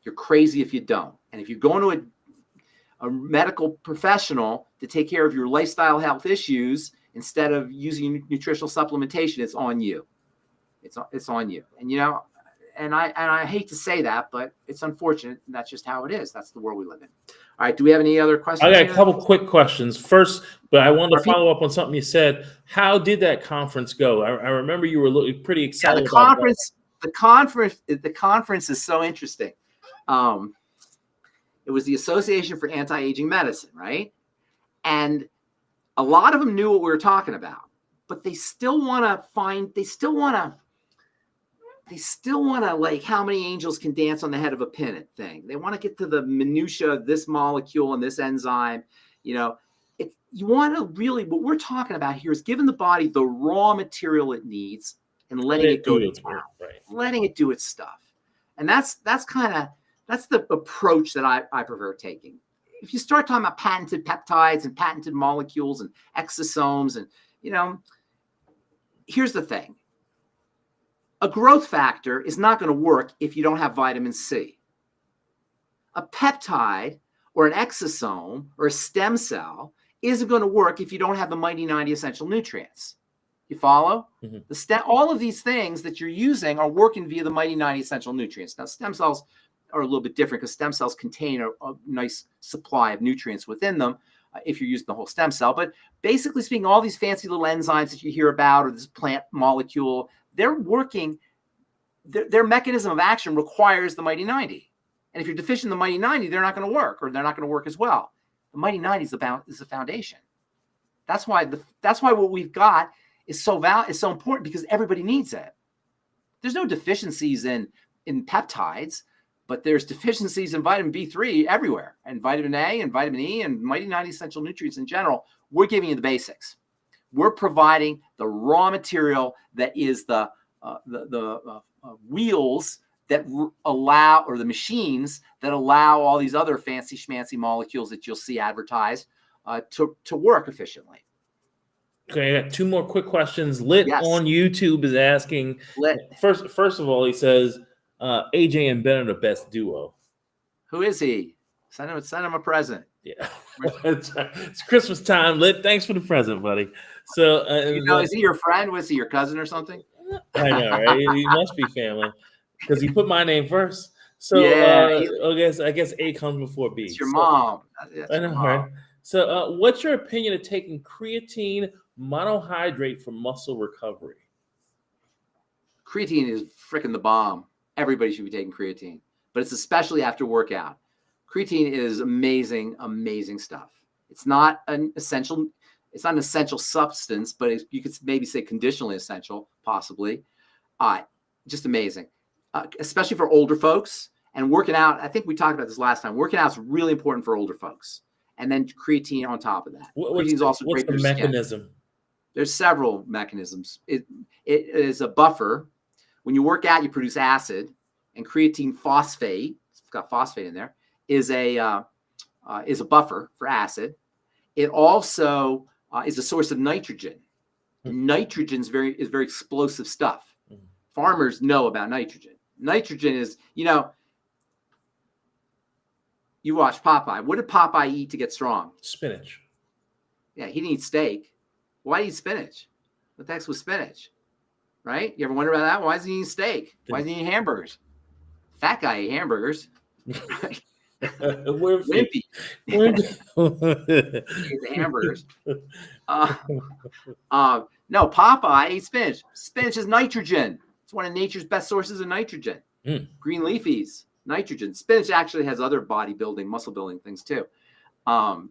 You're crazy if you don't. And if you go into a medical professional to take care of your lifestyle health issues instead of using nutritional supplementation, it's on you. It's on you. And I hate to say that, but it's unfortunate. And that's just how it is. That's the world we live in. All right. Do we have any other questions? I got a couple quick questions. First, but I wanted to follow up on something you said. How did that conference go? I remember you were looking pretty excited. Yeah, the conference is so interesting. It was the Association for Anti-Aging Medicine, right? And a lot of them knew what we were talking about, but they still want to like how many angels can dance on the head of a pin thing. They want to get to the minutia of this molecule and this enzyme. You want to really, what we're talking about here is giving the body the raw material it needs and letting it go to town, letting it do its stuff. And that's the approach that I prefer taking. If you start talking about patented peptides and patented molecules and exosomes and, here's the thing. A growth factor is not going to work if you don't have vitamin C. A peptide or an exosome or a stem cell isn't going to work if you don't have the mighty 90 essential nutrients. You follow? Mm-hmm. All of these things that you're using are working via the mighty 90 essential nutrients. Now, stem cells are a little bit different because stem cells contain a nice supply of nutrients within them if you're using the whole stem cell. But basically speaking, all these fancy little enzymes that you hear about or this plant molecule, they're working, their mechanism of action requires the mighty 90. And if you're deficient in the mighty 90, they're not going to work, or they're not going to work as well. The mighty 90 is the foundation. That's why what we've got is so important, because everybody needs it. There's no deficiencies in peptides, but there's deficiencies in vitamin B3 everywhere, and vitamin A and vitamin E and mighty 90 essential nutrients in general. We're giving you the basics. We're providing the raw material that is the wheels that allow, or the machines that allow all these other fancy schmancy molecules that you'll see advertised to work efficiently. Okay, I got two more quick questions. Lit on YouTube is asking. First of all, he says AJ and Ben are the best duo. Who is he? Send him a present. Yeah, it's Christmas time. Lit, thanks for the present, buddy. So, is he your friend? Was he your cousin or something? I know, right? He must be family, because he put my name first. So Yeah, I guess A comes before B. it's your So, mom. I That's your know, mom. right? So, what's your opinion of taking creatine monohydrate for muscle recovery? Creatine is freaking the bomb. Everybody should be taking creatine, but it's especially after workout. Creatine is amazing, amazing stuff. It's not an essential. It's not an essential substance, but you could maybe say conditionally essential, possibly. Just amazing, especially for older folks and working out. I think we talked about this last time. Working out is really important for older folks, and then creatine on top of that. Creatine is also what's great the for your skin. mechanism? There's several mechanisms. It is a buffer. When you work out, you produce acid, and creatine phosphate. It's got phosphate in there. Is a buffer for acid. It also is a source of nitrogen. And nitrogen is very explosive stuff. Farmers know about nitrogen. Nitrogen is, you watch Popeye. What did Popeye eat to get strong? Spinach. Yeah, he didn't eat steak. Why did he eat spinach? What the heck's with spinach? Right? You ever wonder about that? Why is he eating steak? Why is he eating hamburgers? Fat guy ate hamburgers. Right? Wimpy. Wimpy. Ate the hamburgers. No, Popeye ate spinach. Spinach is nitrogen. It's one of nature's best sources of nitrogen. Green leafies, nitrogen. Spinach actually has other bodybuilding, muscle building things too. But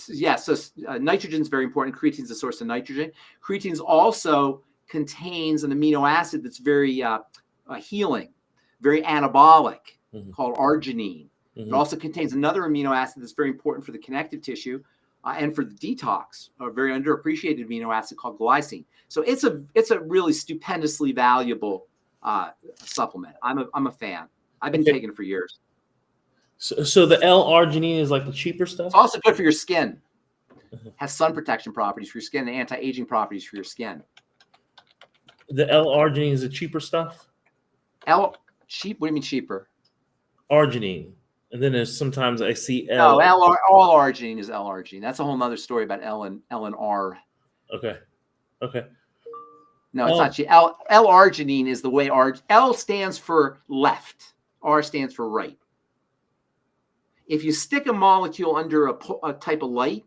yeah, so nitrogen is very important. Creatine is a source of nitrogen. Creatine also contains an amino acid that's very healing, very anabolic, called arginine. It also contains another amino acid that's very important for the connective tissue and for the detox, a very underappreciated amino acid called glycine. So it's a really stupendously valuable supplement. I'm a fan. I've been taking it for years. So the L-arginine is like the cheaper stuff? It's also good for your skin. Has sun protection properties for your skin and anti-aging properties for your skin. The L-arginine is the cheaper stuff? Cheap? What do you mean cheaper? Arginine. And then there's sometimes I see L. No, all arginine is L-arginine. That's a whole nother story about L and R. Okay. No, it's not cheap. L-arginine is the way L stands for left. R stands for right. If you stick a molecule under a type of light,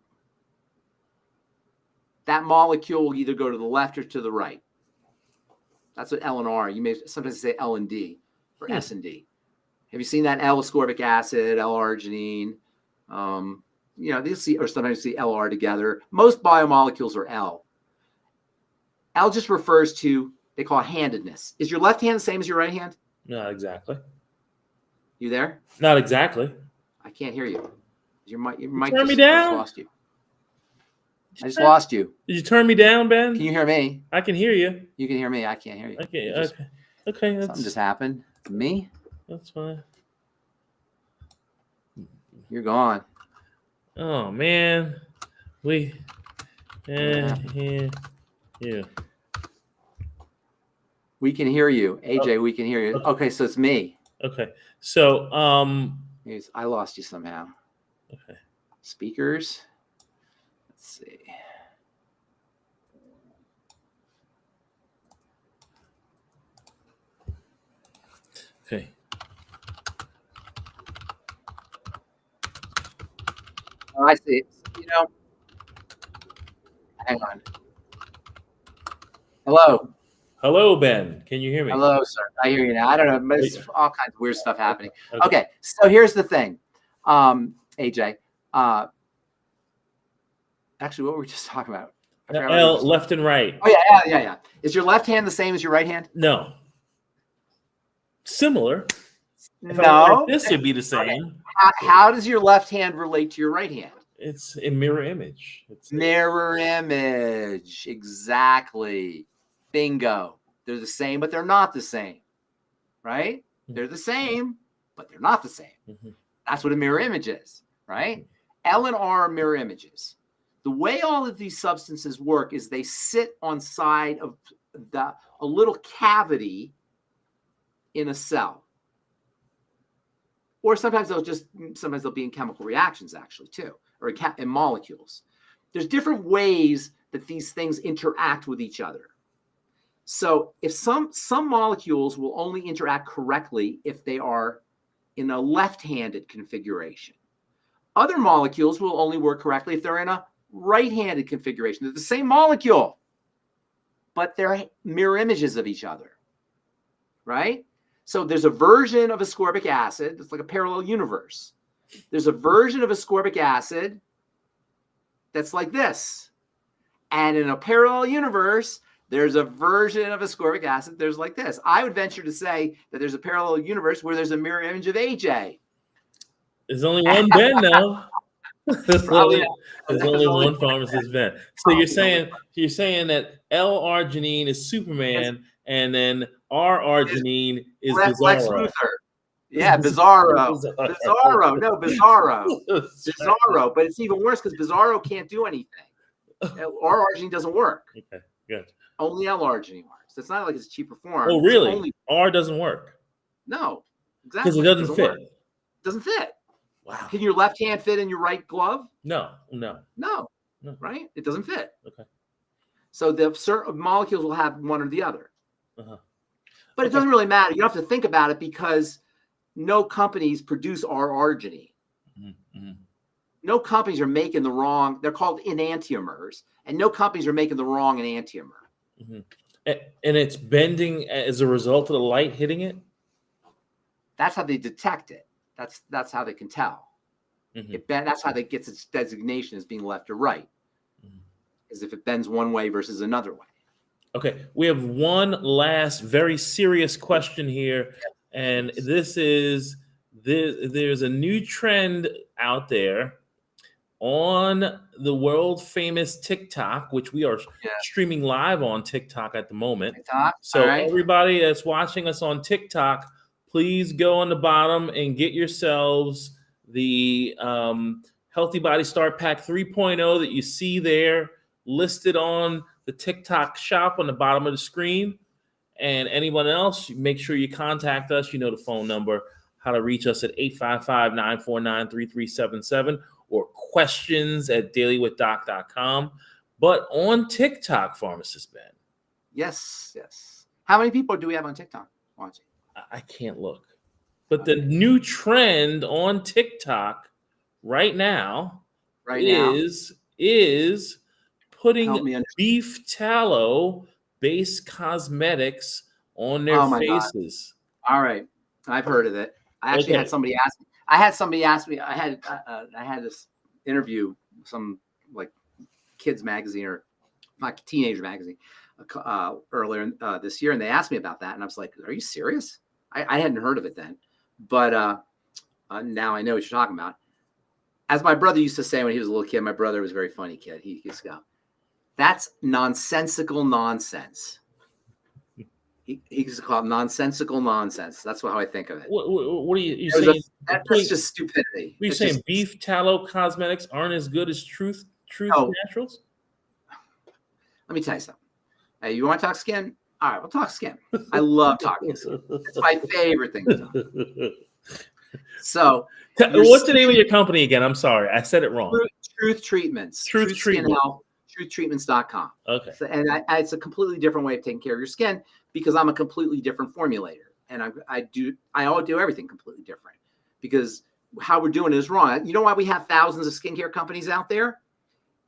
that molecule will either go to the left or to the right. That's what L and R. You may sometimes say L and D or S and D. Have you seen that L-ascorbic acid, L-arginine? They'll see, or sometimes see LR together. Most biomolecules are L. L just refers to, they call it handedness. Is your left hand the same as your right hand? Not exactly. You there? Not exactly. I can't hear you. Your mic turn me down? I just lost you. I just lost you. Did you turn me down, Ben? Can you hear me? I can hear you. You can hear me. I can't hear you. Okay. Something just happened to me. That's fine. You're gone. Oh man, yeah. We can hear you, AJ. We can hear you. Okay, so it's me. Okay, so I lost you somehow. Okay. Speakers. Let's see. Okay. Oh, I see. Hang on. Hello, Ben. Can you hear me? Hello, sir. I hear you now. I don't know. There's all kinds of weird stuff happening. Okay, so here's the thing, AJ. Actually, what were we just talking about? L, left and right. Oh yeah. Is your left hand the same as your right hand? No. Similar. No. This would be the same. Okay. How does your left hand relate to your right hand? It's a mirror image. Mirror image. Exactly. Bingo. They're the same, but they're not the same. Right? They're the same, but they're not the same. That's what a mirror image is. Right? L and R are mirror images. The way all of these substances work is they sit on side of a little cavity in a cell. Or sometimes they'll be in chemical reactions actually too, or in molecules. There's different ways that these things interact with each other. So if some molecules will only interact correctly if they are in a left-handed configuration. Other molecules will only work correctly if they're in a right-handed configuration. They're the same molecule, but they're mirror images of each other, right? So there's a version of ascorbic acid that's like a parallel universe. There's a version of ascorbic acid that's like this. And in a parallel universe, there's a version of ascorbic acid there's like this. I would venture to say that there's a parallel universe where there's a mirror image of AJ. There's only one Ben, though. There's only one pharmacist Ben. So you're saying that L-arginine is Superman, and then R-arginine is Lex Bizarro. Luthor. Yeah, Bizarro. Bizarro. No, Bizarro. Bizarro. But it's even worse because Bizarro can't do anything. R-arginine doesn't work. Okay, good. Only L-arginine works. It's not like it's a cheaper form. Oh, really? R doesn't work? No, exactly. Because it doesn't fit. It doesn't fit. Wow. Can your left hand fit in your right glove? No. Right? It doesn't fit. Okay. So the certain molecules will have one or the other. Uh-huh. But it doesn't really matter. You don't have to think about it because no companies produce R-arginine. Mm-hmm. No companies are making the wrong. They're called enantiomers, and no companies are making the wrong enantiomer. Mm-hmm. And it's bending as a result of the light hitting it? That's how they detect it. That's how they can tell. Mm-hmm. That's how it gets its designation as being left or right, is if it bends one way versus another way. Okay, we have one last very serious question here, and there's a new trend out there on the world famous TikTok, which we are streaming live on TikTok at the moment. So everybody that's watching us on TikTok, please go on the bottom and get yourselves the Healthy Body Start Pack 3.0 that you see there listed on the TikTok shop on the bottom of the screen. And anyone else, make sure you contact us. You know the phone number, how to reach us at 855-949-3377 or questions@dailywithdoc.com. But on TikTok, Pharmacist Ben. Yes. How many people do we have on TikTok watching? I can't look. But the new trend on TikTok right now is putting beef tallow-based cosmetics on their faces. God. All right. I've heard of it. I actually had somebody ask me. I had this interview, some like kids magazine or like teenager magazine earlier this year, and they asked me about that, and I was like, "Are you serious?" I hadn't heard of it then, but now I know what you're talking about. As my brother used to say when he was a little kid, my brother was a very funny kid. He used to go, "That's nonsensical nonsense." He used to call it nonsensical nonsense. That's how I think of it. What are you saying? That's just stupidity. Are you saying beef tallow cosmetics aren't as good as Truth Naturals? Let me tell you something. Hey, you want to talk skin? All right, we'll talk skin. I love talking skin. It's my favorite thing to talk. So, what's the name of your company again? I'm sorry, I said it wrong. Truth Treatments. Truth Treatments. TruthTreatments.com. Okay. So, and it's a completely different way of taking care of your skin because I'm a completely different formulator, and I do everything completely different because how we're doing it is wrong. You know why we have thousands of skincare companies out there?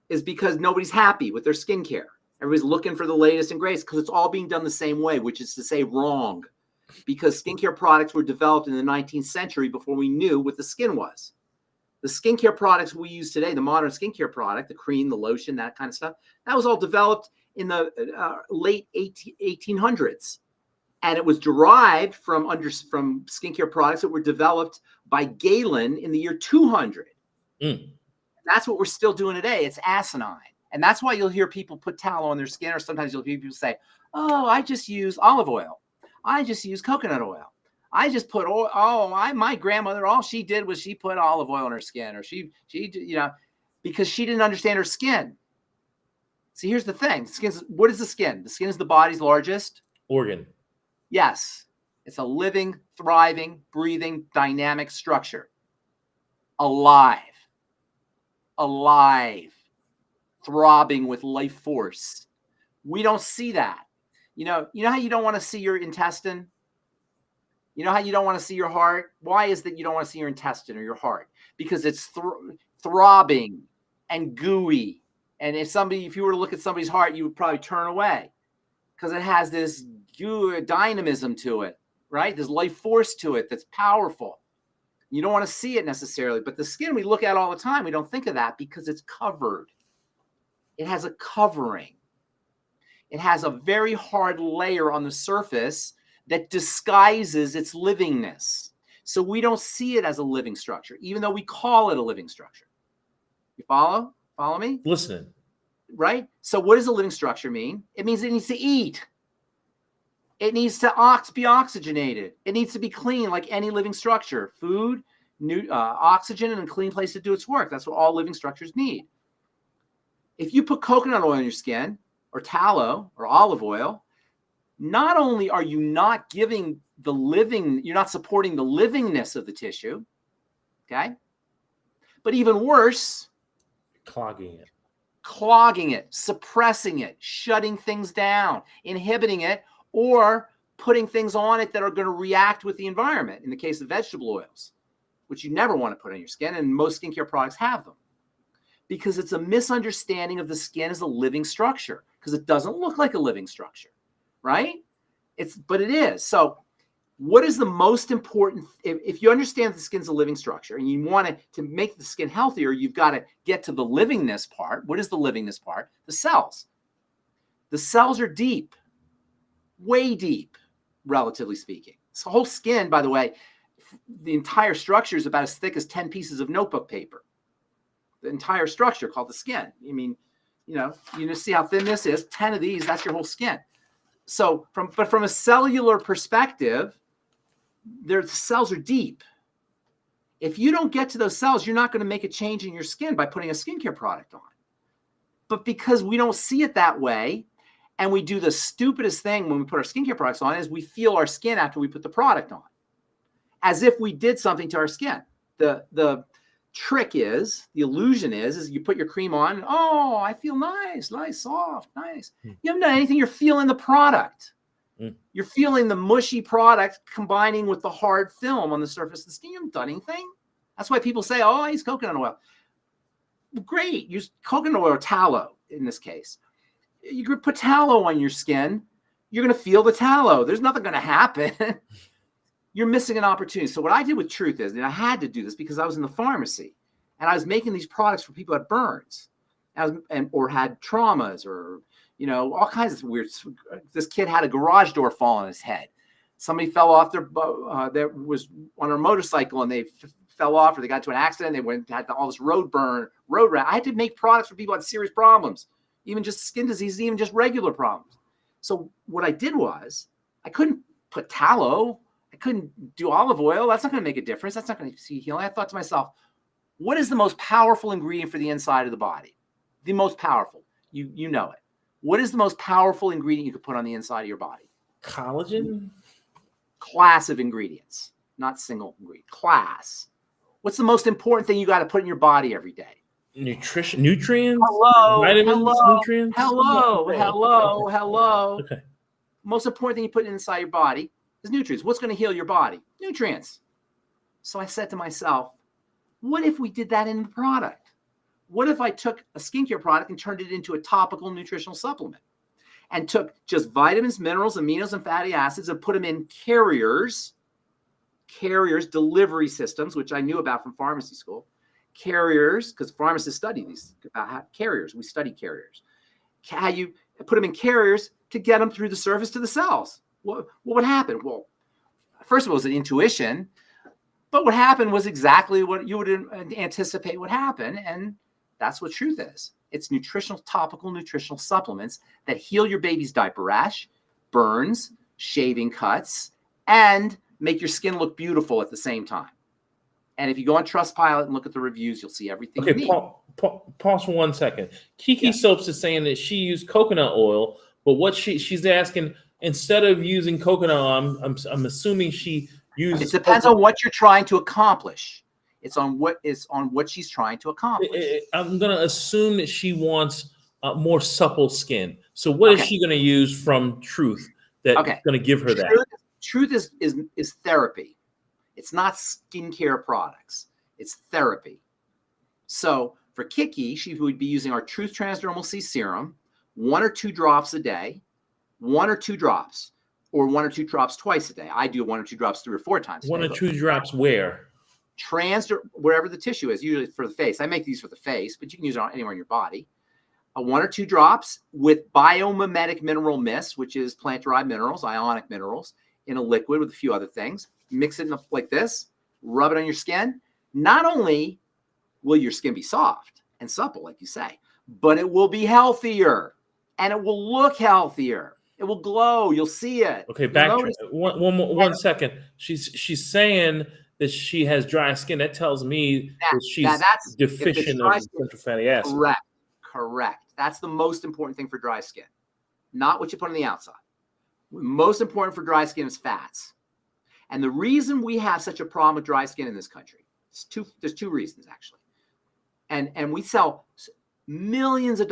Is because nobody's happy with their skincare. Everybody's looking for the latest and greatest because it's all being done the same way, which is to say wrong. Because skincare products were developed in the 19th century before we knew what the skin was. The skincare products we use today, the modern skincare product, the cream, the lotion, that kind of stuff, that was all developed in the late 1800s. And it was derived from skincare products that were developed by Galen in the year 200. That's what we're still doing today. It's asinine. And that's why you'll hear people put tallow on their skin, or sometimes you'll hear people say, "Oh, I just use olive oil. I just use coconut oil. I just put oil. My grandmother, all she did was she put olive oil on her skin, or she because she didn't understand her skin." See, here's the thing. What is the skin? The skin is the body's largest organ. Yes. It's a living, thriving, breathing, dynamic structure. Alive, throbbing with life force. We don't see that. You know how you don't want to see your intestine? You know how you don't want to see your heart? Why is that you don't want to see your intestine or your heart? Because it's throbbing and gooey. And if you were to look at somebody's heart, you would probably turn away because it has this dynamism to it, right? There's life force to it that's powerful. You don't want to see it necessarily, but the skin we look at all the time, we don't think of that because it's covered. It has a covering. It has a very hard layer on the surface that disguises its livingness. So we don't see it as a living structure, even though we call it a living structure. You follow? Follow me? Listening. Right? So what does a living structure mean? It means it needs to eat. It needs to be oxygenated. It needs to be clean like any living structure. Food, oxygen, and a clean place to do its work. That's what all living structures need. If you put coconut oil in your skin, or tallow, or olive oil, not only are you not giving you're not supporting the livingness of the tissue, okay? But even worse, clogging it, suppressing it, shutting things down, inhibiting it, or putting things on it that are going to react with the environment. In the case of vegetable oils, which you never want to put on your skin, and most skincare products have them. Because it's a misunderstanding of the skin as a living structure, because it doesn't look like a living structure, right? But it is. So what is the most important? If you understand the skin's a living structure and you want to make the skin healthier, you've got to get to the livingness part. What is the livingness part? The cells. The cells are deep, way deep, relatively speaking. So the whole skin, by the way, the entire structure is about as thick as 10 pieces of notebook paper. The entire structure called the skin. I mean, you just see how thin this is. 10 of these, that's your whole skin. So from a cellular perspective, the cells are deep. If you don't get to those cells, you're not going to make a change in your skin by putting a skincare product on. But because we don't see it that way, and we do the stupidest thing when we put our skincare products on, is we feel our skin after we put the product on, as if we did something to our skin. The trick is, the illusion is you put your cream on, oh, I feel nice, soft, nice. You haven't done anything. You're feeling the product. You're feeling the mushy product combining with the hard film on the surface of the skin. You haven't done anything. That's why people say, oh, I use coconut oil. Great. Use coconut oil or tallow in this case. You could put tallow on your skin. You're going to feel the tallow. There's nothing going to happen. You're missing an opportunity. So what I did with Truth is, and I had to do this because I was in the pharmacy and I was making these products for people who had burns or had traumas or, all kinds of weird. This kid had a garage door fall on his head. Somebody fell off that was on a motorcycle and they fell off, or they got into an accident. They had all this road rat. I had to make products for people who had serious problems, even just skin diseases, even just regular problems. So what I did was I couldn't put tallow. I couldn't do olive oil. That's not going to make a difference. That's not going to see healing. I thought to myself, what is the most powerful ingredient for the inside of the body? The most powerful. You know it. What is the most powerful ingredient you could put on the inside of your body? Collagen? Class of ingredients, not single ingredient. Class. What's the most important thing you got to put in your body every day? Nutrition, nutrients? Hello. Vitamins, nutrients? Hello. Okay. Most important thing you put inside your body is nutrients. What's going to heal your body? Nutrients. So I said to myself, what if we did that in the product? What if I took a skincare product and turned it into a topical nutritional supplement and took just vitamins, minerals, aminos, and fatty acids and put them in carriers, delivery systems, which I knew about from pharmacy school, carriers, because pharmacists study these carriers. We study carriers. How you put them in carriers to get them through the surface to the cells. What would happen? Well, first of all, it was an intuition, but what happened was exactly what you would anticipate would happen, and that's what Truth is. It's topical nutritional supplements that heal your baby's diaper rash, burns, shaving cuts, and make your skin look beautiful at the same time. And if you go on Trustpilot and look at the reviews, you'll see everything you need. Pause for 1 second. Kiki Soaps is saying that she used coconut oil, but what she's asking, instead of using coconut oil, I'm assuming she uses. It depends on what you're trying to accomplish. It's on what she's trying to accomplish. I'm gonna assume that she wants more supple skin. So what is Okay. she going to use from Truth that's Okay. going to give her that? Truth is therapy. It's not skincare products. It's therapy. So for Kiki, she would be using our Truth Transdermal C Serum, 1 or 2 drops a day, 1 or 2 drops, or 1 or 2 drops twice a day. I do 1 or 2 drops 3 or 4 times a day. 1 or 2 drops where? Wherever the tissue is, usually for the face. I make these for the face, but you can use it anywhere in your body. 1 or 2 drops with biomimetic mineral mist, which is plant-derived minerals, ionic minerals, in a liquid with a few other things. Mix it like this, rub it on your skin. Not only will your skin be soft and supple, like you say, but it will be healthier and it will look healthier. It will glow. You'll see it. Okay, backtrack. One second. She's saying that she has dry skin. That tells me that she's deficient of essential fatty acids. Correct. That's the most important thing for dry skin, not what you put on the outside. Most important for dry skin is fats. And the reason we have such a problem with dry skin in this country, there's 2 reasons actually. And we sell billions of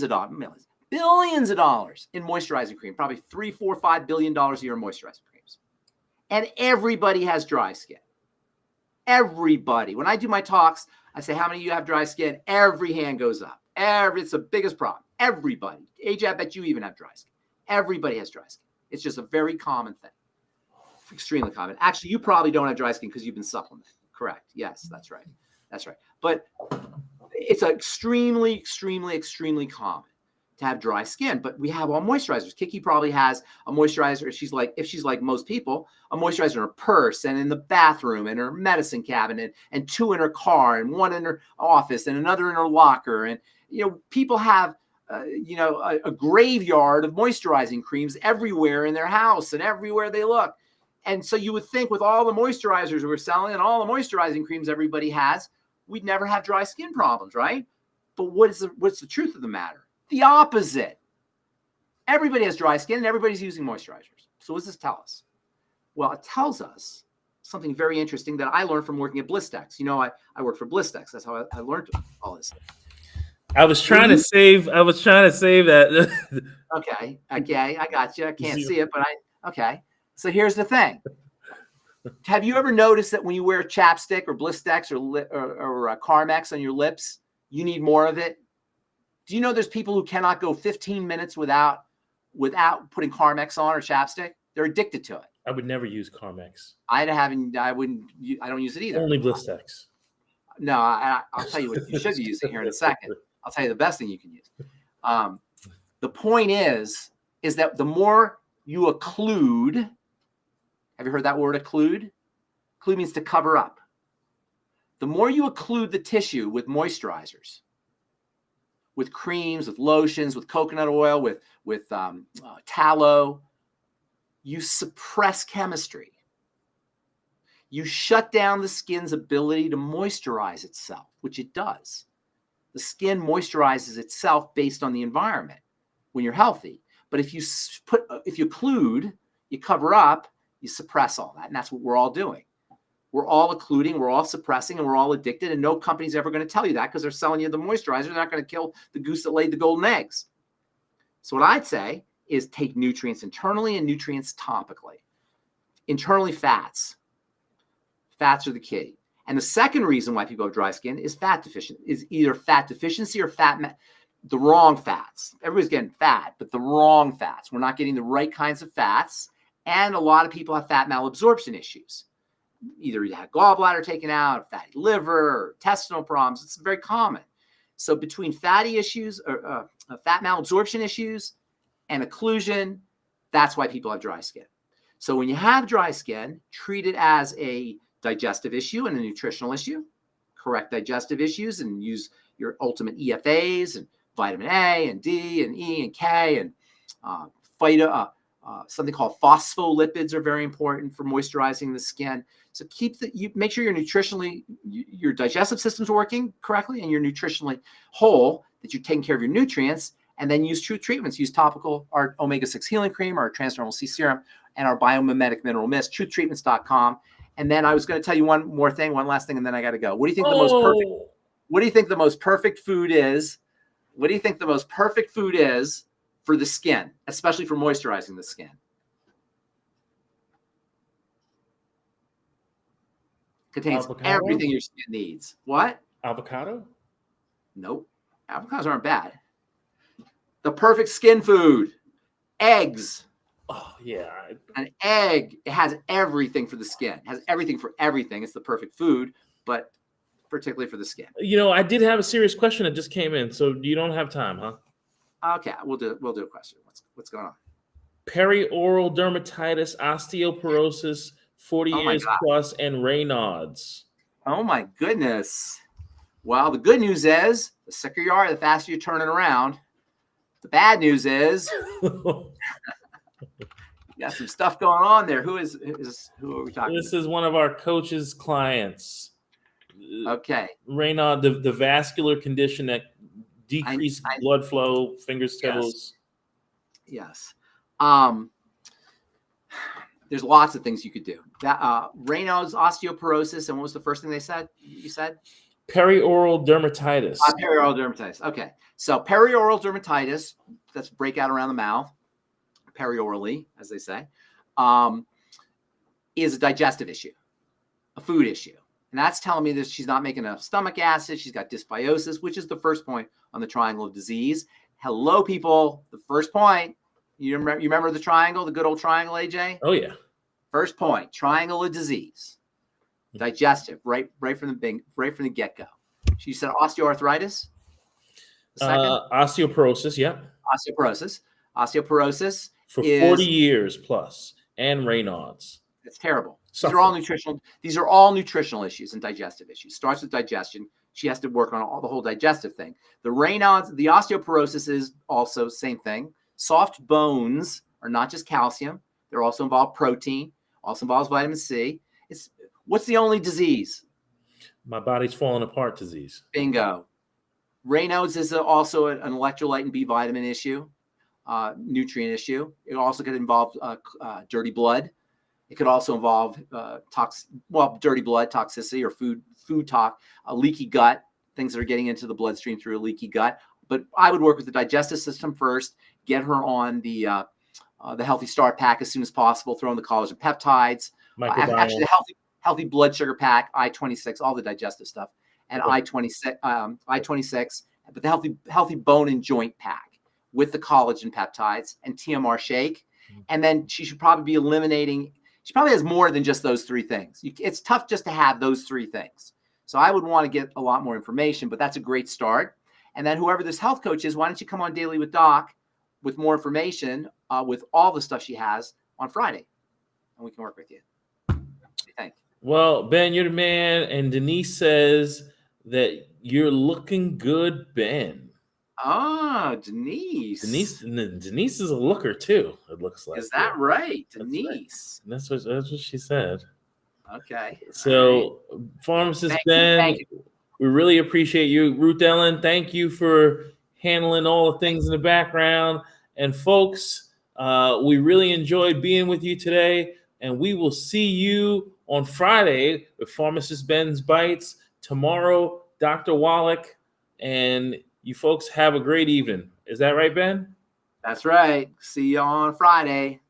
dollars in moisturizing cream, probably $3, $4, $5 billion a year in moisturizing creams. And everybody has dry skin. Everybody. When I do my talks, I say, how many of you have dry skin? Every hand goes up. It's the biggest problem. Everybody. AJ, I bet you even have dry skin. Everybody has dry skin. It's just a very common thing. Extremely common. Actually, you probably don't have dry skin because you've been supplementing. Correct. Yes, that's right. That's right. But it's extremely, extremely, extremely common to have dry skin. But we have all moisturizers. Kiki probably has a moisturizer. If she's like most people, a moisturizer in her purse and in the bathroom and her medicine cabinet and 2 in her car and 1 in her office and another in her locker. And people have a graveyard of moisturizing creams everywhere in their house and everywhere they look. And so you would think with all the moisturizers we're selling and all the moisturizing creams everybody has, we'd never have dry skin problems, right? But what's the truth of the matter? The opposite. Everybody has dry skin and everybody's using moisturizers. So what does this tell us? Well, it tells us something very interesting that I learned from working at Blistex. I work for Blistex. That's how I learned all this. I was trying to save that. Okay, I got you. I can't see it, but okay. So here's the thing. Have you ever noticed that when you wear chapstick or Blistex or Carmex on your lips, you need more of it? Do you know there's people who cannot go 15 minutes without putting Carmex on or chapstick? They're addicted to it. I would never use Carmex. I don't use it either. Only Blistex. No, I'll tell you what you should be using here in a second. I'll tell you the best thing you can use. The point is that the more you occlude, have you heard that word occlude? Occlude means to cover up. The more you occlude the tissue with moisturizers, with creams, with lotions, with coconut oil, with tallow, you suppress chemistry. You shut down the skin's ability to moisturize itself, which it does. The skin moisturizes itself based on the environment when you're healthy. But if you occlude, you cover up, you suppress all that. And that's what we're all doing. We're all occluding, we're all suppressing, and we're all addicted. And no company's ever going to tell you that because they're selling you the moisturizer. They're not going to kill the goose that laid the golden eggs. So what I'd say is take nutrients internally and nutrients topically. Internally, fats. Fats are the key. And the second reason why people have dry skin is either fat deficiency or the wrong fats. Everybody's getting fat, but the wrong fats. We're not getting the right kinds of fats. And a lot of people have fat malabsorption issues. Either you had gallbladder taken out, fatty liver, or intestinal problems. It's very common. So between fatty issues, or fat malabsorption issues, and occlusion, that's why people have dry skin. So when you have dry skin, treat it as a digestive issue and a nutritional issue. Correct digestive issues and use your ultimate EFAs and vitamin A and D and E and K and something called phospholipids are very important for moisturizing the skin. So make sure your digestive system's working correctly and you're nutritionally whole, that you're taking care of your nutrients, and then use Truth treatments. Use topical, our omega-6 healing cream, our transdermal C serum, and our biomimetic mineral mist, truthtreatments.com. And then I was going to tell you one last thing, and then I got to go. What do you think the most perfect food is What do you think the most perfect food is for the skin, especially for moisturizing the skin? Contains Avocado? everything your skin needs. What? Avocado? Nope. Avocados aren't bad. The perfect skin food. Eggs. Oh, yeah. An egg, it has everything for the skin. It has everything for everything. It's the perfect food, but particularly for the skin. I did have a serious question that just came in, so you don't have time, huh? Okay, we'll do a question. What's going on? Perioral dermatitis, osteoporosis, 40 Oh my years God. plus, and Raynaud's. Oh my goodness. Well, the good news is the sicker you are, the faster you turn it around. The bad news is you got some stuff going on there. Who are we talking This to? is one of our coach's clients. Okay. Raynaud, the vascular condition that decreased blood flow, fingers, toes. Yes. There's lots of things you could do. That Raynaud's, osteoporosis, and what was the first thing they said? You said perioral dermatitis. Perioral dermatitis. Okay, so perioral dermatitis, that's breakout around the mouth, periorally, as they say, is a digestive issue, a food issue. And that's telling me that she's not making enough stomach acid. She's got dysbiosis, which is the first point on the triangle of disease. Hello, people. The first point. You remember the triangle, the good old triangle, AJ? Oh, yeah. First point, triangle of disease. Digestive, right from the get-go. She said osteoarthritis. Osteoporosis, yeah. Osteoporosis for 40 years plus, and Raynaud's. It's terrible. These are all nutritional issues and digestive issues. Starts with digestion. She has to work on the whole digestive thing. The Raynaud's, the osteoporosis is also same thing. Soft bones are not just calcium. They're also involved protein, also involves vitamin C. What's the only disease? My body's falling apart disease. Bingo. Raynaud's is also an electrolyte and B vitamin issue, nutrient issue. It also could involve dirty blood. It could also involve dirty blood toxicity or food talk, a leaky gut, things that are getting into the bloodstream through a leaky gut. But I would work with the digestive system first, get her on the Healthy Start pack as soon as possible, throw in the collagen peptides, actually the healthy blood sugar pack, I-26, all the digestive stuff, and I-26, but the healthy bone and joint pack with the collagen peptides and TMR shake. And then she should probably be eliminating. She probably has more than just those three things. It's tough just to have those three things. So I would want to get a lot more information, but that's a great start. And then whoever this health coach is, why don't you come on Daily with Doc with more information with all the stuff she has on Friday, and we can work with you. What do you think? Well, Ben, you're the man, and Denise says that you're looking good, Ben. Ah, Denise. Denise is a looker too. It looks like. Is that right, Denise? That's what she said. Okay. So, right. Pharmacist Ben, we really appreciate you. Ruth Ellen, thank you for handling all the things in the background. And folks, we really enjoyed being with you today. And we will see you on Friday with Pharmacist Ben's Bites. Tomorrow, Dr. Wallach. And you folks have a great evening. Is that right, Ben? That's right. See you on Friday.